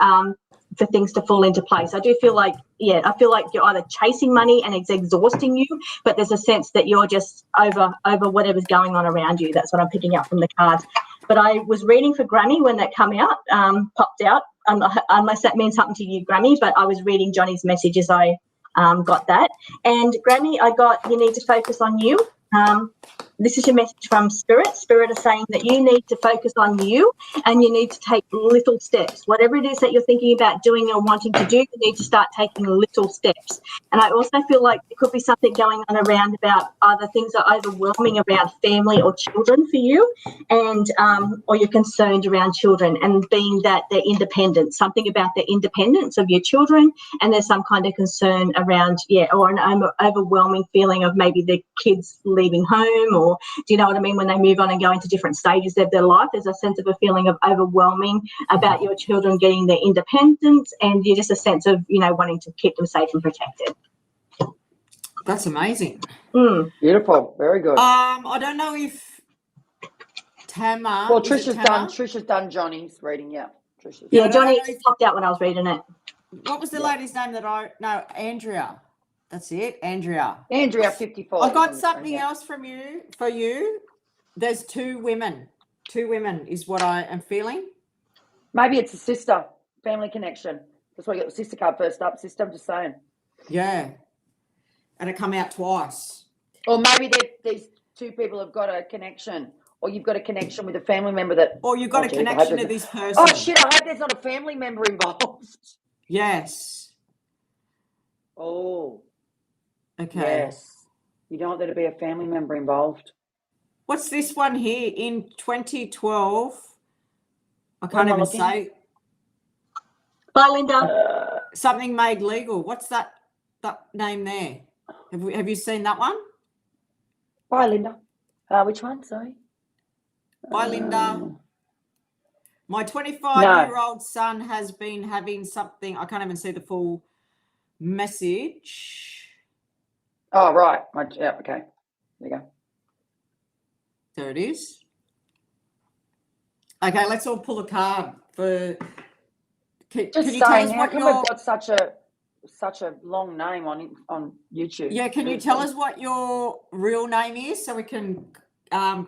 for things to fall into place. I do feel like, I feel like you're either chasing money and it's exhausting you, but there's a sense that you're just over whatever's going on around you. That's what I'm picking up from the cards. But I was reading for Grammy when that popped out, unless that means something to you, Grammy, but I was reading Johnny's message as I got that. And Grammy, I got, you need to focus on you. This is your message from Spirit. Spirit is saying that you need to focus on you, and you need to take little steps. Whatever it is that you're thinking about doing or wanting to do, you need to start taking little steps. And I also feel like there could be something going on around about either things are overwhelming around family or children for you, and or you're concerned around children, and being that they're independent, something about the independence of your children, and there's some kind of concern around, or an overwhelming feeling of maybe the kids leaving home, or do you know what I mean, when they move on and go into different stages of their life, there's a sense of a feeling of overwhelming about your children getting their independence, and you're just a sense of, wanting to keep them safe and protected.
That's amazing.
Beautiful. Very good.
I don't know if Tama.
Well, Trisha's done Johnny's reading. Yeah, Trisha's.
Yeah, Johnny just popped out when I was reading it.
What was the lady's name Andrea. That's it, Andrea.
Andrea, 54.
I've got something else for you. There's two women. Two women is what I am feeling.
Maybe it's a sister, family connection. That's why I got the sister card first up. Sister, I'm just saying.
Yeah. And it come out twice.
Or maybe these two people have got a connection, or you've got a connection with a family member that...
Or you've got a connection to this person.
Oh, shit, I hope there's not a family member involved.
Yes.
Oh.
Okay.
Yes. You don't want there to be a family member involved.
What's this one here? In 2012, I can't even say.
Bye, Linda.
Something made legal. What's that name there? Have you seen that one?
Bye, Linda. Which one? Sorry.
Bye, Linda. My 25-year-old son has been having something. I can't even see the full message.
Oh, right. Yeah, okay. There you go.
There it is. Okay, let's all pull a card for... Can you tell us what
we've got such a long name on YouTube?
Yeah, can you tell us what your real name is so we can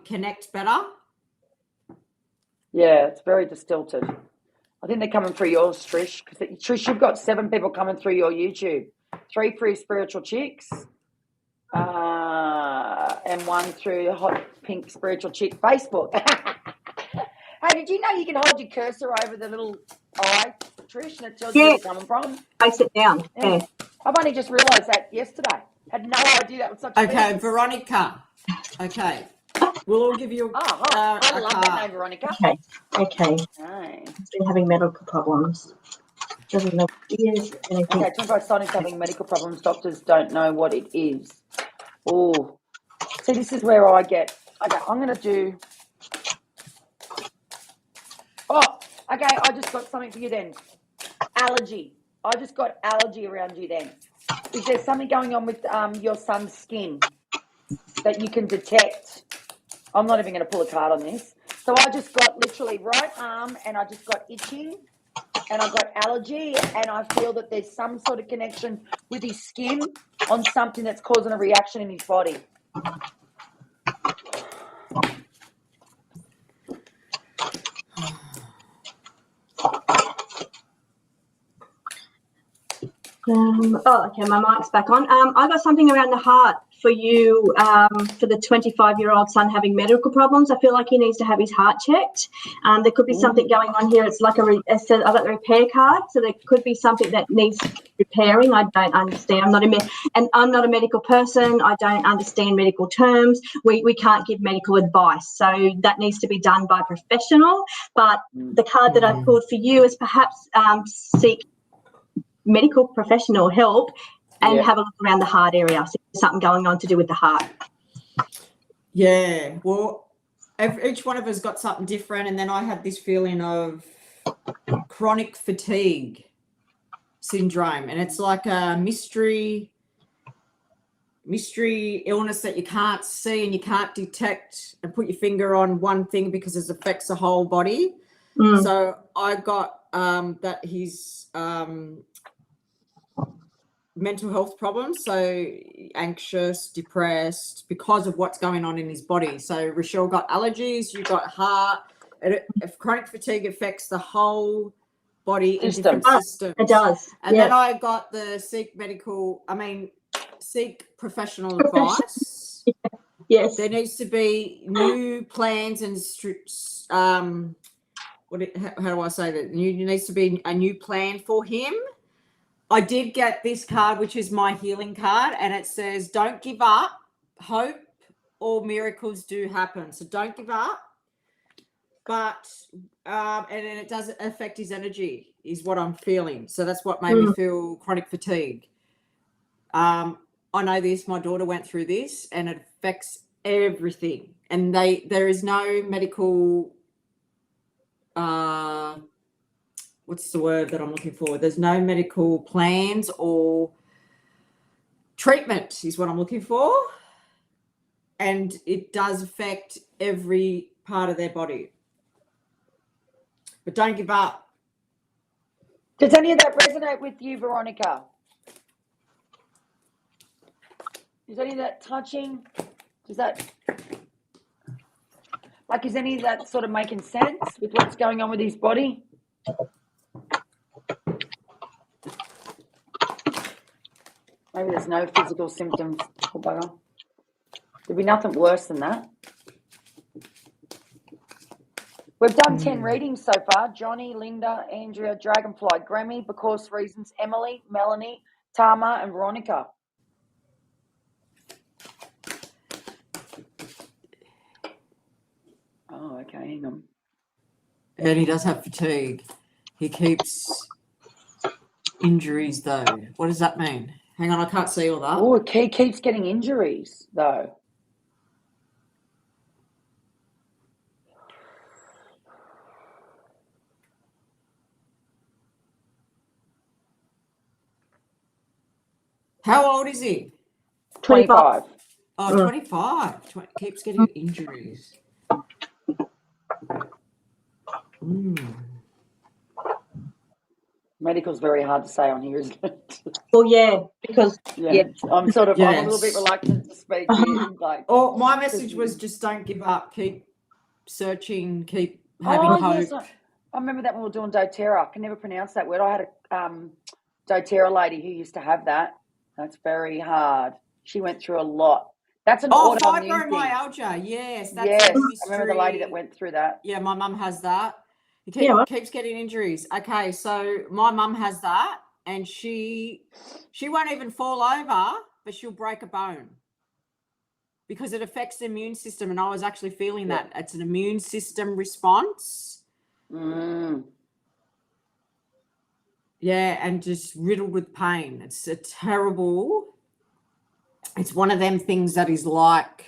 connect better?
Yeah, it's very distilted. I think they're coming through yours, Trish. Because Trish, you've got 7 people coming through your YouTube. 3 free spiritual chicks, and 1 through Hot Pink Spiritual Chick Facebook. Hey, did you know you can hold your cursor over the little eye, Trish, and it tells you where you're coming from?
Face it down. Yeah.
I've only just realised that yesterday. Had no idea that was such a
Okay,
thing.
Veronica. Okay. We'll all give you
I love that name, Veronica.
Okay.
Nice.
He's been having medical problems. Doesn't know what it is. Anything.
Okay, 25 signs having medical problems. Doctors don't know what it is. Oh. See, this is where I get... Okay, I'm going to do... Oh, okay, I just got something for you then. Allergy. I just got allergy around you then. Is there something going on with your son's skin that you can detect? I'm not even going to pull a card on this. So I just got literally right arm, and I just got itching, and I got allergy, and I feel that there's some sort of connection with his skin on something that's causing a reaction in his body.
Okay, my mic's back on. I got something around the heart for you, for the 25-year-old son having medical problems. I feel like he needs to have his heart checked. There could be something going on here. It's like it says I've got the repair card, so there could be something that needs repairing. I don't understand. I'm not a medical person. I don't understand medical terms. We can't give medical advice, so that needs to be done by a professional. But the card that I pulled for you is perhaps seek medical professional help and have a look around the heart area. So there's something going on to do with the heart.
Yeah, well, each one of us got something different, and then I had this feeling of chronic fatigue syndrome, and it's like a mystery illness that you can't see and you can't detect and put your finger on one thing because it affects the whole body. So I got that he's mental health problems, so anxious, depressed because of what's going on in his body. So Rochelle got allergies, you got heart. If chronic fatigue affects the whole body in different systems.
It does.
And then I got the seek professional advice.
Yes.
There needs to be new plans and how do I say that? There needs to be a new plan for him. I did get this card, which is my healing card, and it says, don't give up. Hope or miracles do happen. So don't give up. But, and then it does affect his energy is what I'm feeling. So that's what made me feel chronic fatigue. I know this, my daughter went through this, and it affects everything. And there is no medical, what's the word that I'm looking for? There's no medical plans or treatment is what I'm looking for. And it does affect every part of their body. But don't give up.
Does any of that resonate with you, Veronica? Is any of that touching? Is any of that sort of making sense with what's going on with his body? Maybe there's no physical symptoms. Oh, bugger. There'd be nothing worse than that. We've done 10 readings so far. Johnny, Linda, Andrea, Dragonfly, Grammy, Because Reasons, Emily, Melanie, Tama, and Veronica. Oh, okay, hang on.
And he does have fatigue. He keeps injuries, though. What does that mean? Hang on, I can't see all that.
Oh, he keeps getting injuries, though.
How old is he?
25.
Oh, 25. Keeps getting injuries.
Medical's very hard to say on here, isn't it?
Well, yeah, because
I'm sort of I'm a little bit reluctant to speak here.
My message was just don't give up. Keep searching. Keep having hope.
Yes, I remember that when we were doing doTERRA. I can never pronounce that word. I had a doTERRA lady who used to have that. That's very hard. She went through a lot. That's an autoimmune thing.
Fibromyalgia. Yes, that's
yes. I remember the lady that went through that.
Yeah, my mum has that. He keeps getting injuries. Okay, so my mum has that, and she won't even fall over, but she'll break a bone because it affects the immune system. And I was actually feeling that it's an immune system response. Yeah, and just riddled with pain. It's a terrible. It's one of them things that is like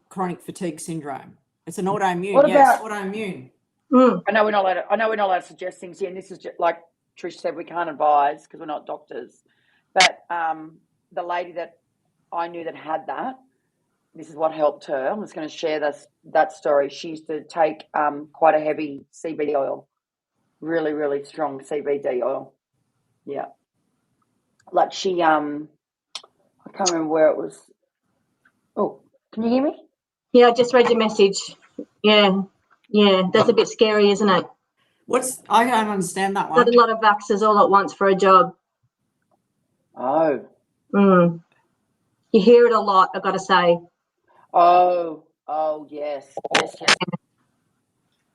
chronic fatigue syndrome. It's an autoimmune. Autoimmune.
I know we're not allowed to suggest things here, and this is just, like Trish said, we can't advise because we're not doctors. But the lady that I knew that had that, this is what helped her. I'm just going to share that story. She used to take quite a heavy CBD oil, really, really strong CBD oil. Yeah, like she I can't remember where it was. Oh, can you hear me?
Yeah, I just read your message. Yeah, that's a bit scary, isn't it?
I don't understand that one.
Got a lot of vaxxers all at once for a job.
Oh.
You hear it a lot, I've got to say.
Oh, yes.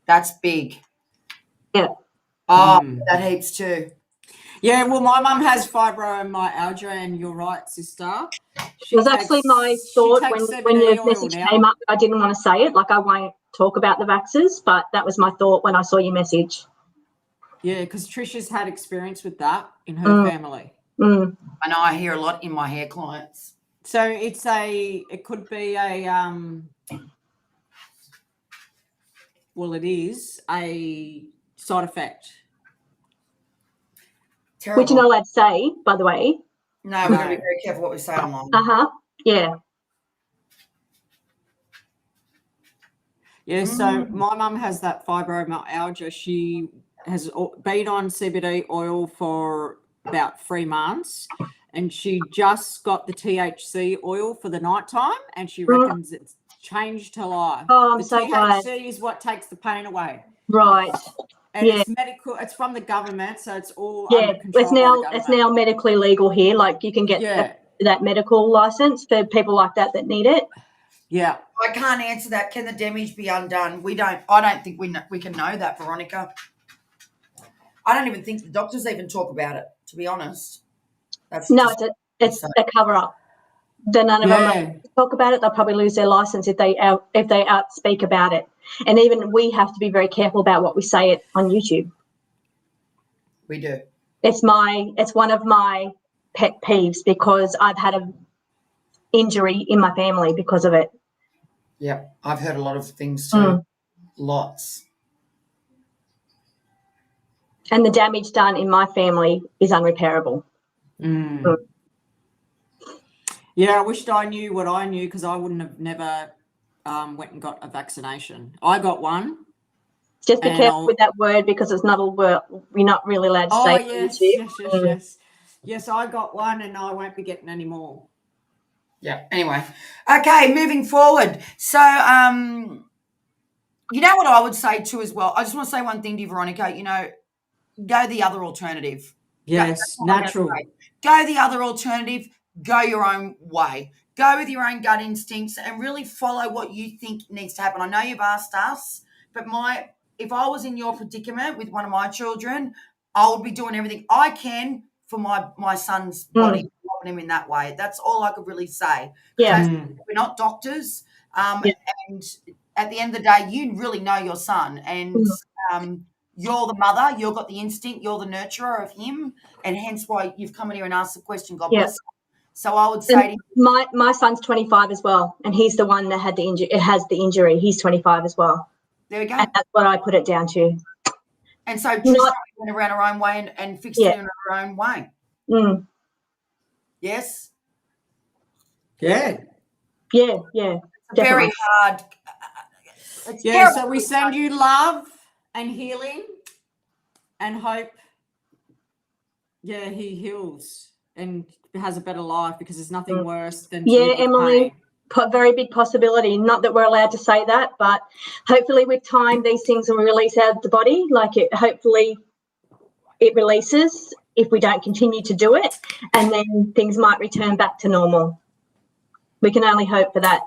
That's big.
Yeah.
Oh, that heaps too.
Yeah, well, my mum has fibromyalgia, and you're right, sister.
It was actually my thought when
CBD
your
oil
message
now.
came up. I didn't want to say it, like I won't talk about the vaxxers, but that was my thought when I saw your message.
Yeah, because Trisha's had experience with that in her family.
Mm.
I know I hear a lot in my hair clients.
So it could be well, it is a side effect.
Terrible.
Which you're not allowed to say, by the way.
No, we've got to be very careful what we say online.
Yeah.
Yeah, so my mum has that fibromyalgia. She has been on CBD oil for about 3 months, and she just got the THC oil for the nighttime, and she reckons it's changed her life.
Oh, I'm
the
so glad.
THC is what takes the pain away.
Right.
And it's medical. It's from the government, so it's all under control
it's
by the government.
It's now medically legal here. Like you can get that medical license for people like that need it.
Yeah.
I can't answer that. Can the damage be undone? I don't think we can know that, Veronica. I don't even think the doctors even talk about it, to be honest.
It's a cover up. Then none of them talk about it. They'll probably lose their license if they outspeak about it. And even we have to be very careful about what we say it on YouTube.
We do.
It's one of my pet peeves because I've had an injury in my family because of it.
Yeah, I've heard a lot of things too. Lots.
And the damage done in my family is unrepairable.
Yeah, I wished I knew what I knew because I wouldn't have never went and got a vaccination. I got one.
Just be careful with that word because it's not a word. You're not really allowed to say it.
Yes. Yes, I got one and I won't be getting any more.
Yeah, anyway. Okay, moving forward. So, you know what I would say too as well? I just want to say one thing to you, Veronica. You know, go the other alternative.
Yes, natural.
Go the other alternative. Go your own way. Go with your own gut instincts and really follow what you think needs to happen. I know you've asked us, but if I was in your predicament with one of my children, I would be doing everything I can for my son's body, helping him in that way. That's all I could really say.
Yeah.
We're not doctors. And at the end of the day, you really know your son. And you're the mother. You've got the instinct. You're the nurturer of him. And hence why you've come in here and asked the question. God bless you. So I would say to you,
my son's 25 as well. And he's the one that had the injury. It has the injury. He's 25 as well.
There we go.
And that's what I put it down to.
And so Tristan went around her own way and fixed it in her own way. Yes?
Yeah.
Very hard.
So we send you love and healing and hope. Yeah, he heals and has a better life because there's nothing worse than to live with
Emily.
pain.
Very big possibility. Not that we're allowed to say that, but hopefully with time these things will release out of the body. Hopefully it releases if we don't continue to do it, and then things might return back to normal. We can only hope for that.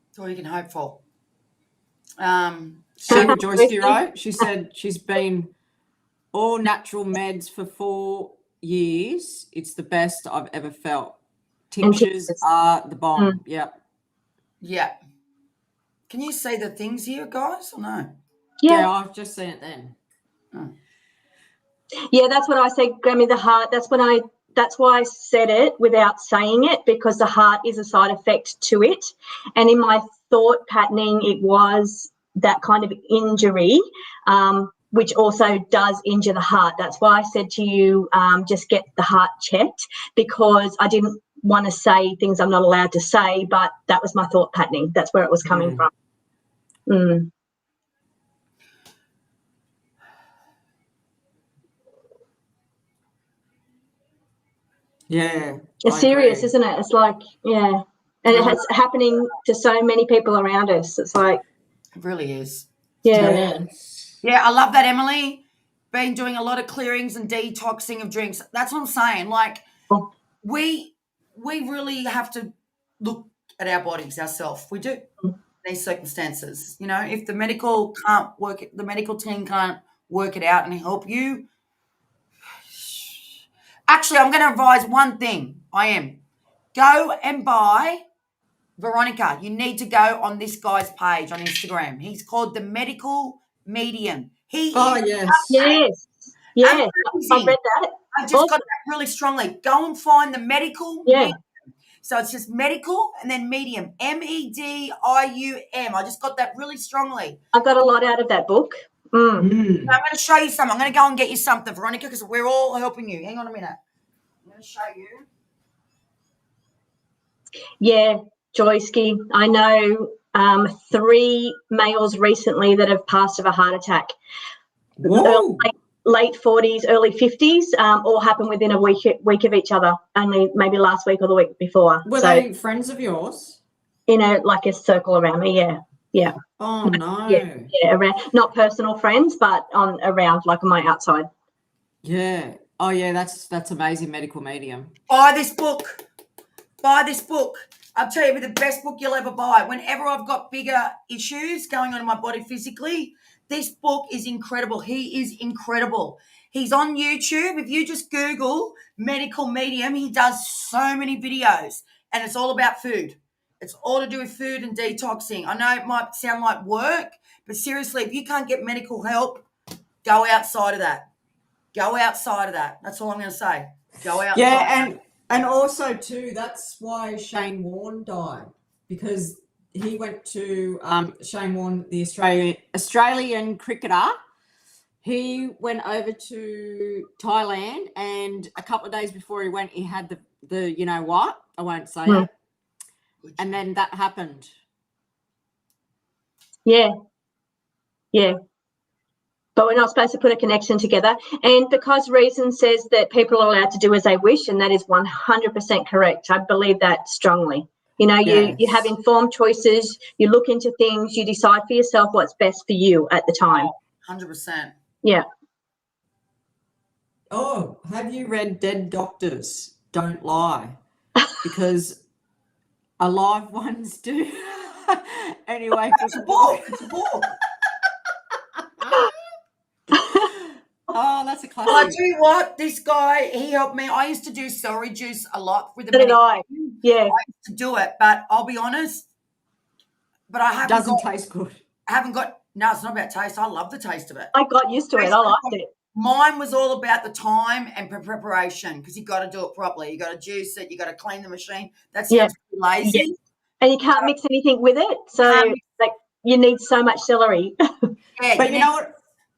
That's all you can hope for.
See what Joyce wrote? She said she's been all natural meds for 4 years. It's the best I've ever felt. Tinctures are the bomb.
Yeah. Can you see the things here, guys, or no?
Yeah, I've just seen it then.
Yeah, that's what I said, Grammy, the heart. That's why I said it without saying it, because the heart is a side effect to it. And in my thought patterning, it was that kind of injury, which also does injure the heart. That's why I said to you, just get the heart checked, because I didn't want to say things I'm not allowed to say, but that was my thought patterning. That's where it was coming from.
Yeah.
It's serious, isn't it? It's like, and it's happening to so many people around us. It's like.
It really is.
Yeah.
Yeah, I love that, Emily. Been doing a lot of clearings and detoxing of drinks. That's what I'm saying. Like, we really have to look at our bodies ourselves. We do these circumstances. You know, if the medical team can't work it out and help you. Actually, I'm going to advise one thing. Go and buy, Veronica, you need to go on this guy's page on Instagram. He's called The Medical Medium. He is
Yes. Yes. I
amazing.
read that.
I just got that really strongly. Go and find The Medical Medium. So it's just medical and then medium, medium. I just got that really strongly.
I got a lot out of that book.
I'm going to show you something. I'm going to go and get you something, Veronica, because we're all helping you. Hang on a minute. I'm going to show you.
Yeah, Joyski, I know 3 males recently that have passed of a heart attack. Late 40s, early 50s, all happened within a week of each other, only maybe last week or the week before.
Were they friends of yours?
In a circle around me, yeah.
Oh, no.
Yeah, around, not personal friends, but around, like on my outside.
Yeah. Oh, yeah, that's amazing, Medical Medium.
Buy this book. I'll tell you, it'll be the best book you'll ever buy. Whenever I've got bigger issues going on in my body physically, this book is incredible. He is incredible. He's on YouTube. If you just Google Medical Medium, he does so many videos, and it's all about food. It's all to do with food and detoxing. I know it might sound like work, but seriously, if you can't get medical help, go outside of that. That's all I'm going to say. Go outside.
Yeah, and also too, that's why Shane Warne died, because he went to Shane Warne, the Australian cricketer. He went over to Thailand, and a couple of days before he went, he had the you know what? I won't say it. And then that happened.
Yeah. But we're not supposed to put a connection together. And because reason says that people are allowed to do as they wish, and that is 100% correct. I believe that strongly. You know, you have informed choices, you look into things, you decide for yourself what's best for you at the time.
100%.
Yeah.
Oh, have you read Dead Doctors Don't Lie? Because alive ones do. Anyway.
It's a book.
Oh, that's a classic.
Well, I tell you what, this guy, he helped me. I used to do celery juice a lot with the
So did I. Yeah.
I used to do it, but I'll be honest, but I haven't
Doesn't taste good.
No, it's not about taste. I love the taste of it.
I got used to it. I liked it.
Mine was all about the time and preparation, because you got to do it properly. You got to juice it. You got to clean the machine. That sounds lazy.
Yeah. And you can't mix anything with it. So like you need so much celery.
Yeah,
but you know what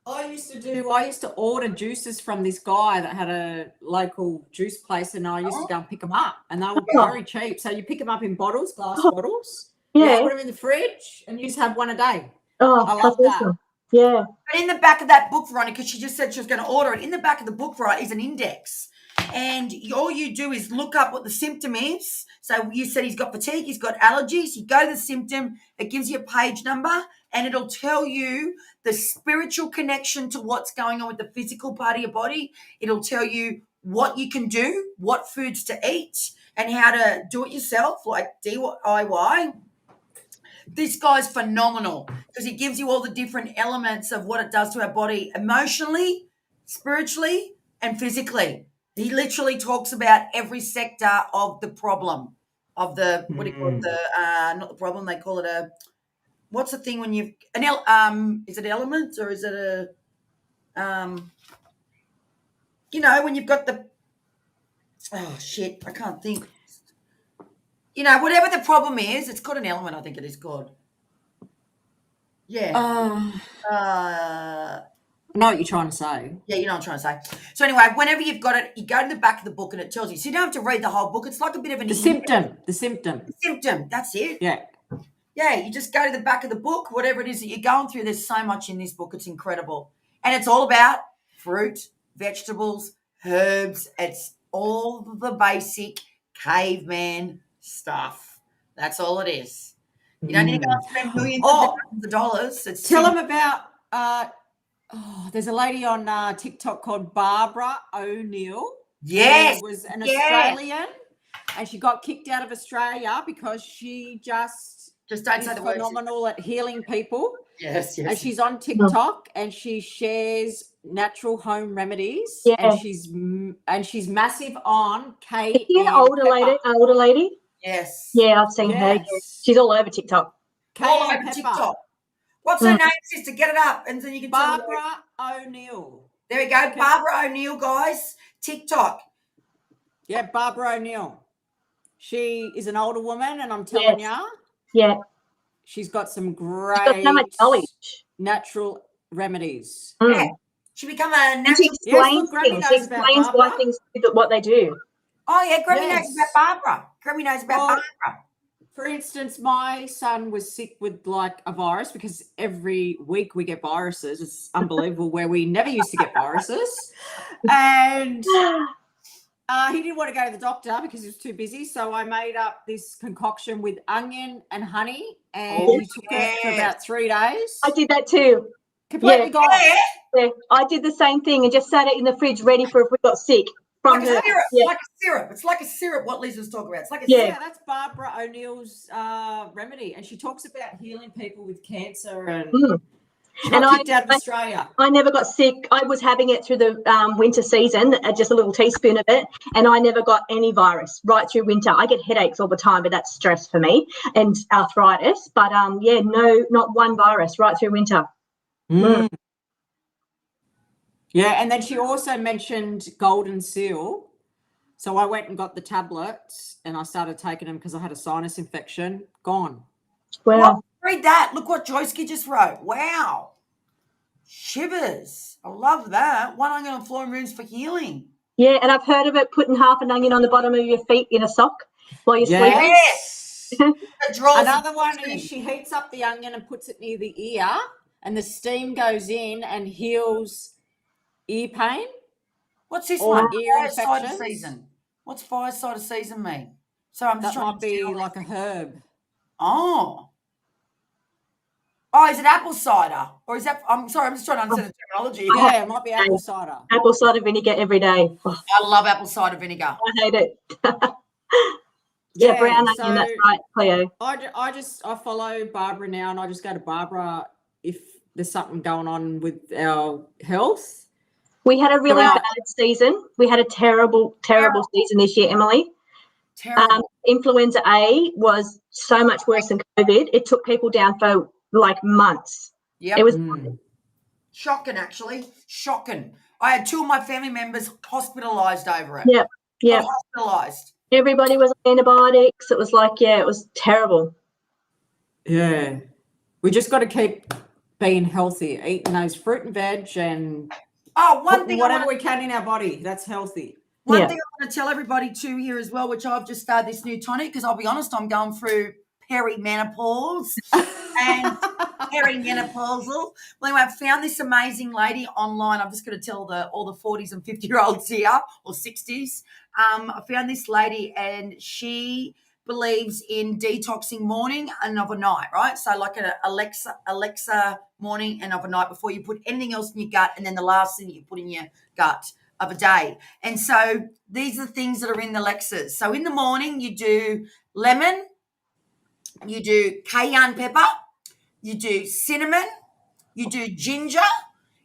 I used to do? I used to order juices from this guy that had a local juice place, and I used to go and pick them up, and they were very cheap. So you pick them up in bottles, glass bottles.
Yeah.
Put them in the fridge, and you just have one a day.
Oh,
I love that.
awesome. Yeah.
But in the back of that book, Veronica, she just said she was going to order it. In the back of the book, right, is an index. And all you do is look up what the symptom is. So you said he's got fatigue, he's got allergies. You go to the symptom, it gives you a page number, and it'll tell you the spiritual connection to what's going on with the physical part of your body. It'll tell you what you can do, what foods to eat, and how to do it yourself, like DIY. This guy's phenomenal because he gives you all the different elements of what it does to our body emotionally, spiritually, and physically. He literally talks about every sector of the problem, of the, what do you call it, not the problem, they call it what's the thing when you've, is it elements or is it when you've got the, I can't think. Whatever the problem is, it's called an element, I think it is called. Yeah.
I know what you're trying to say.
Yeah, you know what I'm trying to say. So anyway, whenever you've got it, you go to the back of the book and it tells you. So you don't have to read the whole book. It's like a bit of an...
The symptom. The symptom,
that's it.
Yeah.
Yeah, you just go to the back of the book, whatever it is that you're going through. There's so much in this book. It's incredible. And it's all about fruit, vegetables, herbs. It's all the basic caveman stuff. That's all it is. You don't need to go and spend millions of dollars.
Tell them about... there's a lady on TikTok called Barbara O'Neill.
Yes.
Who was an Australian. and she got kicked out of Australia because she just
Just don't
is
say the word.
phenomenal at healing people.
Yes,
And
yes.
she's on TikTok and she shares natural home remedies.
Yeah.
And she's massive on
Is she an older lady?
Yes.
Yeah, I've seen her.
Yes.
She's all over TikTok.
All
Cayenne
over
pepper.
TikTok. What's her name, sister? Get it up, and then you can tell.
Barbara O'Neill.
There we go, Barbara O'Neill, guys. TikTok.
Yeah, Barbara O'Neill. She is an older woman, and I'm telling you,
Yeah.
she's got some
She's
great
got so much knowledge.
natural remedies.
Yeah. She become a
And
natural.
she explains
Grammy
things. She
knows about
explains why
Barbara.
things do what they do.
Oh yeah, Grammy knows
Yes.
about Barbara. Grammy knows about Barbara.
For instance, my son was sick with like a virus because every week we get viruses. It's unbelievable where we never used to get viruses. And he didn't want to go to the doctor because he was too busy. So I made up this concoction with onion and honey and he took it for about 3 days.
I did that too.
Completely gone.
Yeah, I did the same thing and just sat it in the fridge ready for if we got sick. From
Like
her.
a syrup.
Yeah.
Like a syrup. It's like a syrup. What Liz was talking about. It's like a
Yeah.
syrup.
Yeah, that's Barbara O'Neill's remedy. And she talks about healing people with cancer and she got kicked out of Australia.
I never got sick. I was having it through the winter season, just a little teaspoon of it, and I never got any virus right through winter. I get headaches all the time, but that's stress for me and arthritis. But no, not one virus right through winter.
Yeah, and then she also mentioned Golden Seal. So I went and got the tablets and I started taking them because I had a sinus infection. Gone.
Wow.
What? Read that. Look what Joyski just wrote. Wow. Shivers. I love that. One onion on floor and rooms for healing.
Yeah, and I've heard of it putting half an onion on the bottom of your feet in a sock while you're sleeping.
Yes.
Another one is she heats up the onion and puts it near the ear and the steam goes in and heals ear pain.
What's this
Or
one?
ear
Fireside
infections.
season. What's fireside season mean? So I'm just
That
trying
might
to
be
tell
like a herb.
Oh, is it apple cider? Or is that, I'm sorry, I'm just trying to understand the terminology.
Yeah, it might be apple cider.
Apple cider vinegar every day. Oh,
I love apple cider vinegar.
I hate it. Brown onion,
so
that's right, Cleo.
I follow Barbara now and I just go to Barbara if there's something going on with our health.
We had a really bad season. We had a terrible season this year, Emily.
Terrible.
Influenza A was so much worse than COVID. It took people down for like months.
Yep.
It was
shocking, actually. Shocking. I had 2 of my family members hospitalised over it.
Yeah.
Hospitalised.
Everybody was on antibiotics. It was like, it was terrible.
Yeah. We just got to keep being healthy, eating those fruit and veg and
one thing
whatever we can in our body, that's healthy.
One thing I want to tell everybody too here as well, which I've just started this new tonic because I'll be honest, I'm going through perimenopause and perimenopausal. Well, anyway, I found this amazing lady online. I'm just going to tell all the 40s and 50-year-olds here or 60s. I found this lady and she believes in detoxing morning and overnight, right? So like an Alexa morning and overnight before you put anything else in your gut, and then the last thing you put in your gut of a day. And so these are the things that are in the Alexas. So in the morning you do lemon, you do cayenne pepper, you do cinnamon, you do ginger,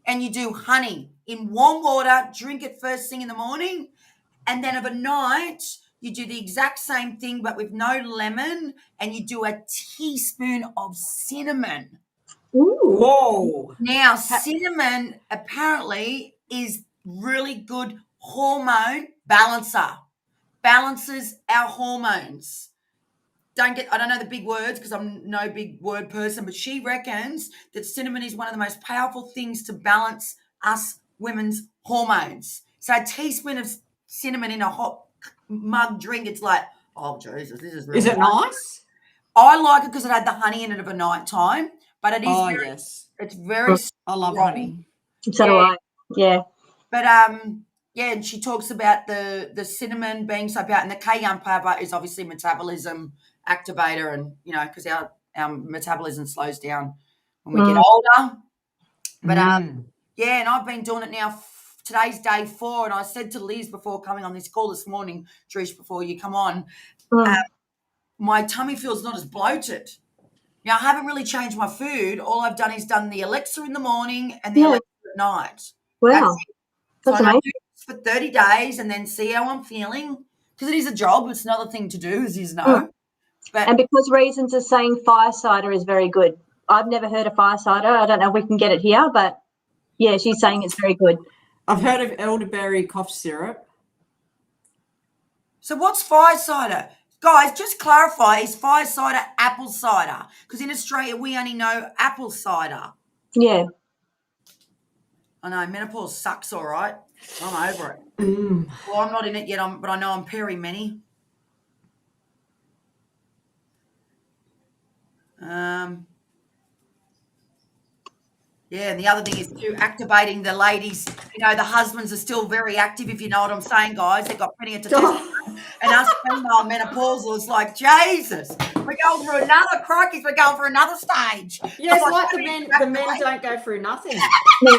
and you do honey in warm water. Drink it first thing in the morning. And then overnight, you do the exact same thing, but with no lemon, and you do a teaspoon of cinnamon.
Ooh.
Whoa.
Now, cinnamon apparently is really good hormone balancer. Balances our hormones. I don't know the big words because I'm no big word person, but she reckons that cinnamon is one of the most powerful things to balance us women's hormones. So a teaspoon of cinnamon in a hot mug drink, it's like, oh Jesus, this is really
Is it nice?
I like it because it had the honey in it of a night time, but it is it's very
I love
strong.
honey.
So do I. Yeah.
But and she talks about the cinnamon being so powerful, and the cayenne pepper is obviously metabolism activator, and because our metabolism slows down when we get older. But and I've been doing it now today's day 4, and I said to Liz before coming on this call this morning, Trish, before you come on, my tummy feels not as bloated. Now, I haven't really changed my food. All I've done is done the Alexa in the morning and the Alexa at night.
Wow.
That's
That's
I'm going
amazing.
to do this for 30 days and then see how I'm feeling. Because it is a job. It's another thing to do, as you know. But
And because Reasons is saying fire cider is very good. I've never heard of fire cider. I don't know if we can get it here, but yeah, she's saying it's very good.
I've heard of elderberry cough syrup.
so what's fire cider? Guys, just clarify, is fire cider apple cider? Because in Australia, we only know apple cider.
Yeah.
I know, menopause sucks, all right. I'm over it.
Mm.
Well, I'm not in it yet, but I know I'm peri-many. Yeah, and the other thing is too, activating the ladies. You know, the husbands are still very active, if you know what I'm saying, guys. They've got plenty of testosterone. And us female menopausal is like, Jesus, we're going through another crisis. We're going for another stage.
Yeah, it's
So
like the men don't go through nothing.
No.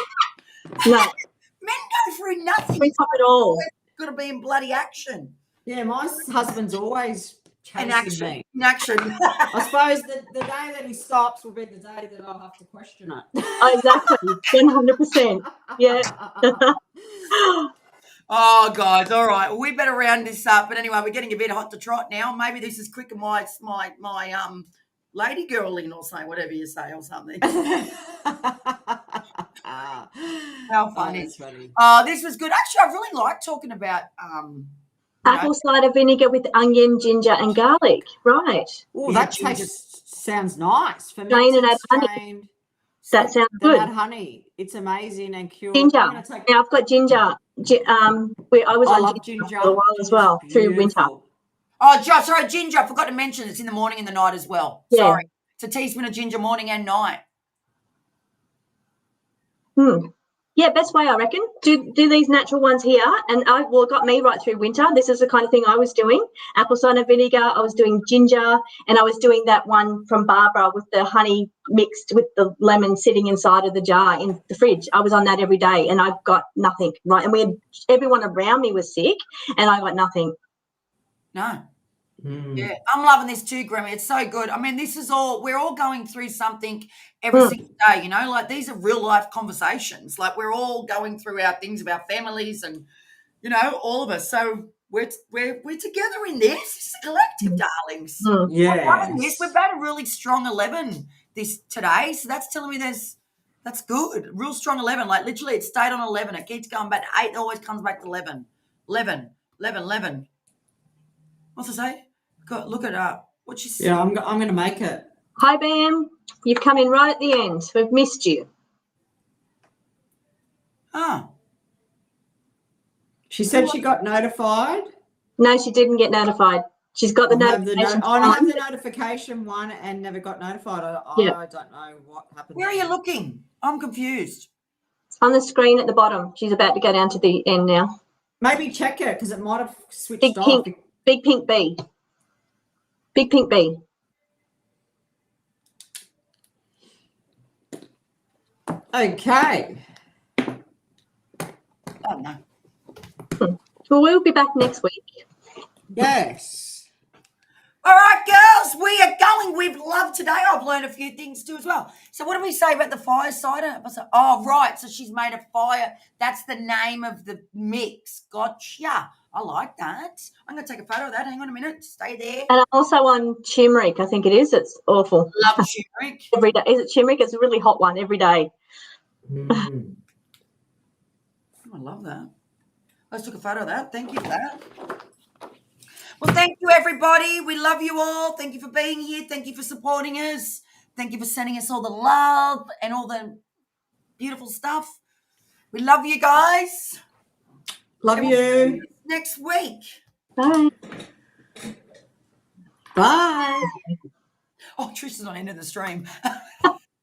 Men go through nothing.
We top it all.
Got to be in bloody action.
Yeah, my husband's always chasing me.
In action.
I suppose the day that he stops will be the day that I'll have to question it.
Oh, exactly. 100%. Yeah.
Oh, guys, all right. Well, we better round this up. But anyway, we're getting a bit hot to trot now. Maybe this is quicker my lady girling or something, whatever you say or something. How funny.
That's funny.
This was good. Actually, I really like talking about
Apple cider vinegar with onion, ginger, and garlic. Right.
Oh,
Yeah,
that tastes sounds nice. For
Strain and add honey.
strained,
That sounds
then
good.
add honey. It's amazing and cure.
Ginger.
I'm gonna take-
Now I've got ginger. I was
I
on
love
ginger for a while as
Ginger's
well through winter.
beautiful.
Oh, sorry, ginger. I forgot to mention it's in the morning and the night as well.
Yeah.
Sorry. It's a teaspoon of ginger morning and night.
Yeah, best way I reckon. Do these natural ones here, and it got me right through winter. This is the kind of thing I was doing. Apple cider vinegar. I was doing ginger, and I was doing that one from Barbara with the honey mixed with the lemon sitting inside of the jar in the fridge. I was on that every day, and I got nothing. Right, and everyone around me was sick, and I got nothing.
No. Yeah, I'm loving this too, Grammy. It's so good. I mean, we're all going through something every single day, you know, like these are real life conversations. Like we're all going through our things of our families and, you know, all of us. So we're together in this. It's a collective, darlings.
Yeah.
Loving this. We've had a really strong 11 today. So that's telling me that's good. Real strong 11. Like literally it stayed on 11. It keeps going back to 8. It always comes back to 11. 11. What's it say? Look it up. What she said.
Yeah, I'm going to make it.
Hi, Bam. You've come in right at the end. We've missed you.
Oh.
She said she got notified.
No, she didn't get notified. She's got the notification.
I have the notification one and never got notified. I don't know what happened.
Where are you looking? I'm confused.
On the screen at the bottom. She's about to go down to the end now.
Maybe check it because it might have switched
Big
off.
Big pink bee. Big pink bee.
Okay.
Oh, no.
Well, we'll be back next week.
Yes.
All right, girls, we are going. We've loved today. I've learned a few things too as well. So what do we say about the fire cider? Oh, right. So she's made a fire. That's the name of the mix. Gotcha. I like that. I'm going to take a photo of that. Hang on a minute. Stay there.
And I'm also on turmeric, I think it is. It's awful.
Love turmeric.
Every day. Is it turmeric? It's a really hot one every day.
Mm.
I love that. Let's take a photo of that. Thank you for that. Well, thank you, everybody. We love you all. Thank you for being here. Thank you for supporting us. Thank you for sending us all the love and all the beautiful stuff. We love you guys.
Love
And we'll see
you.
next week.
Bye.
Bye.
Oh, Trish is on end of the stream.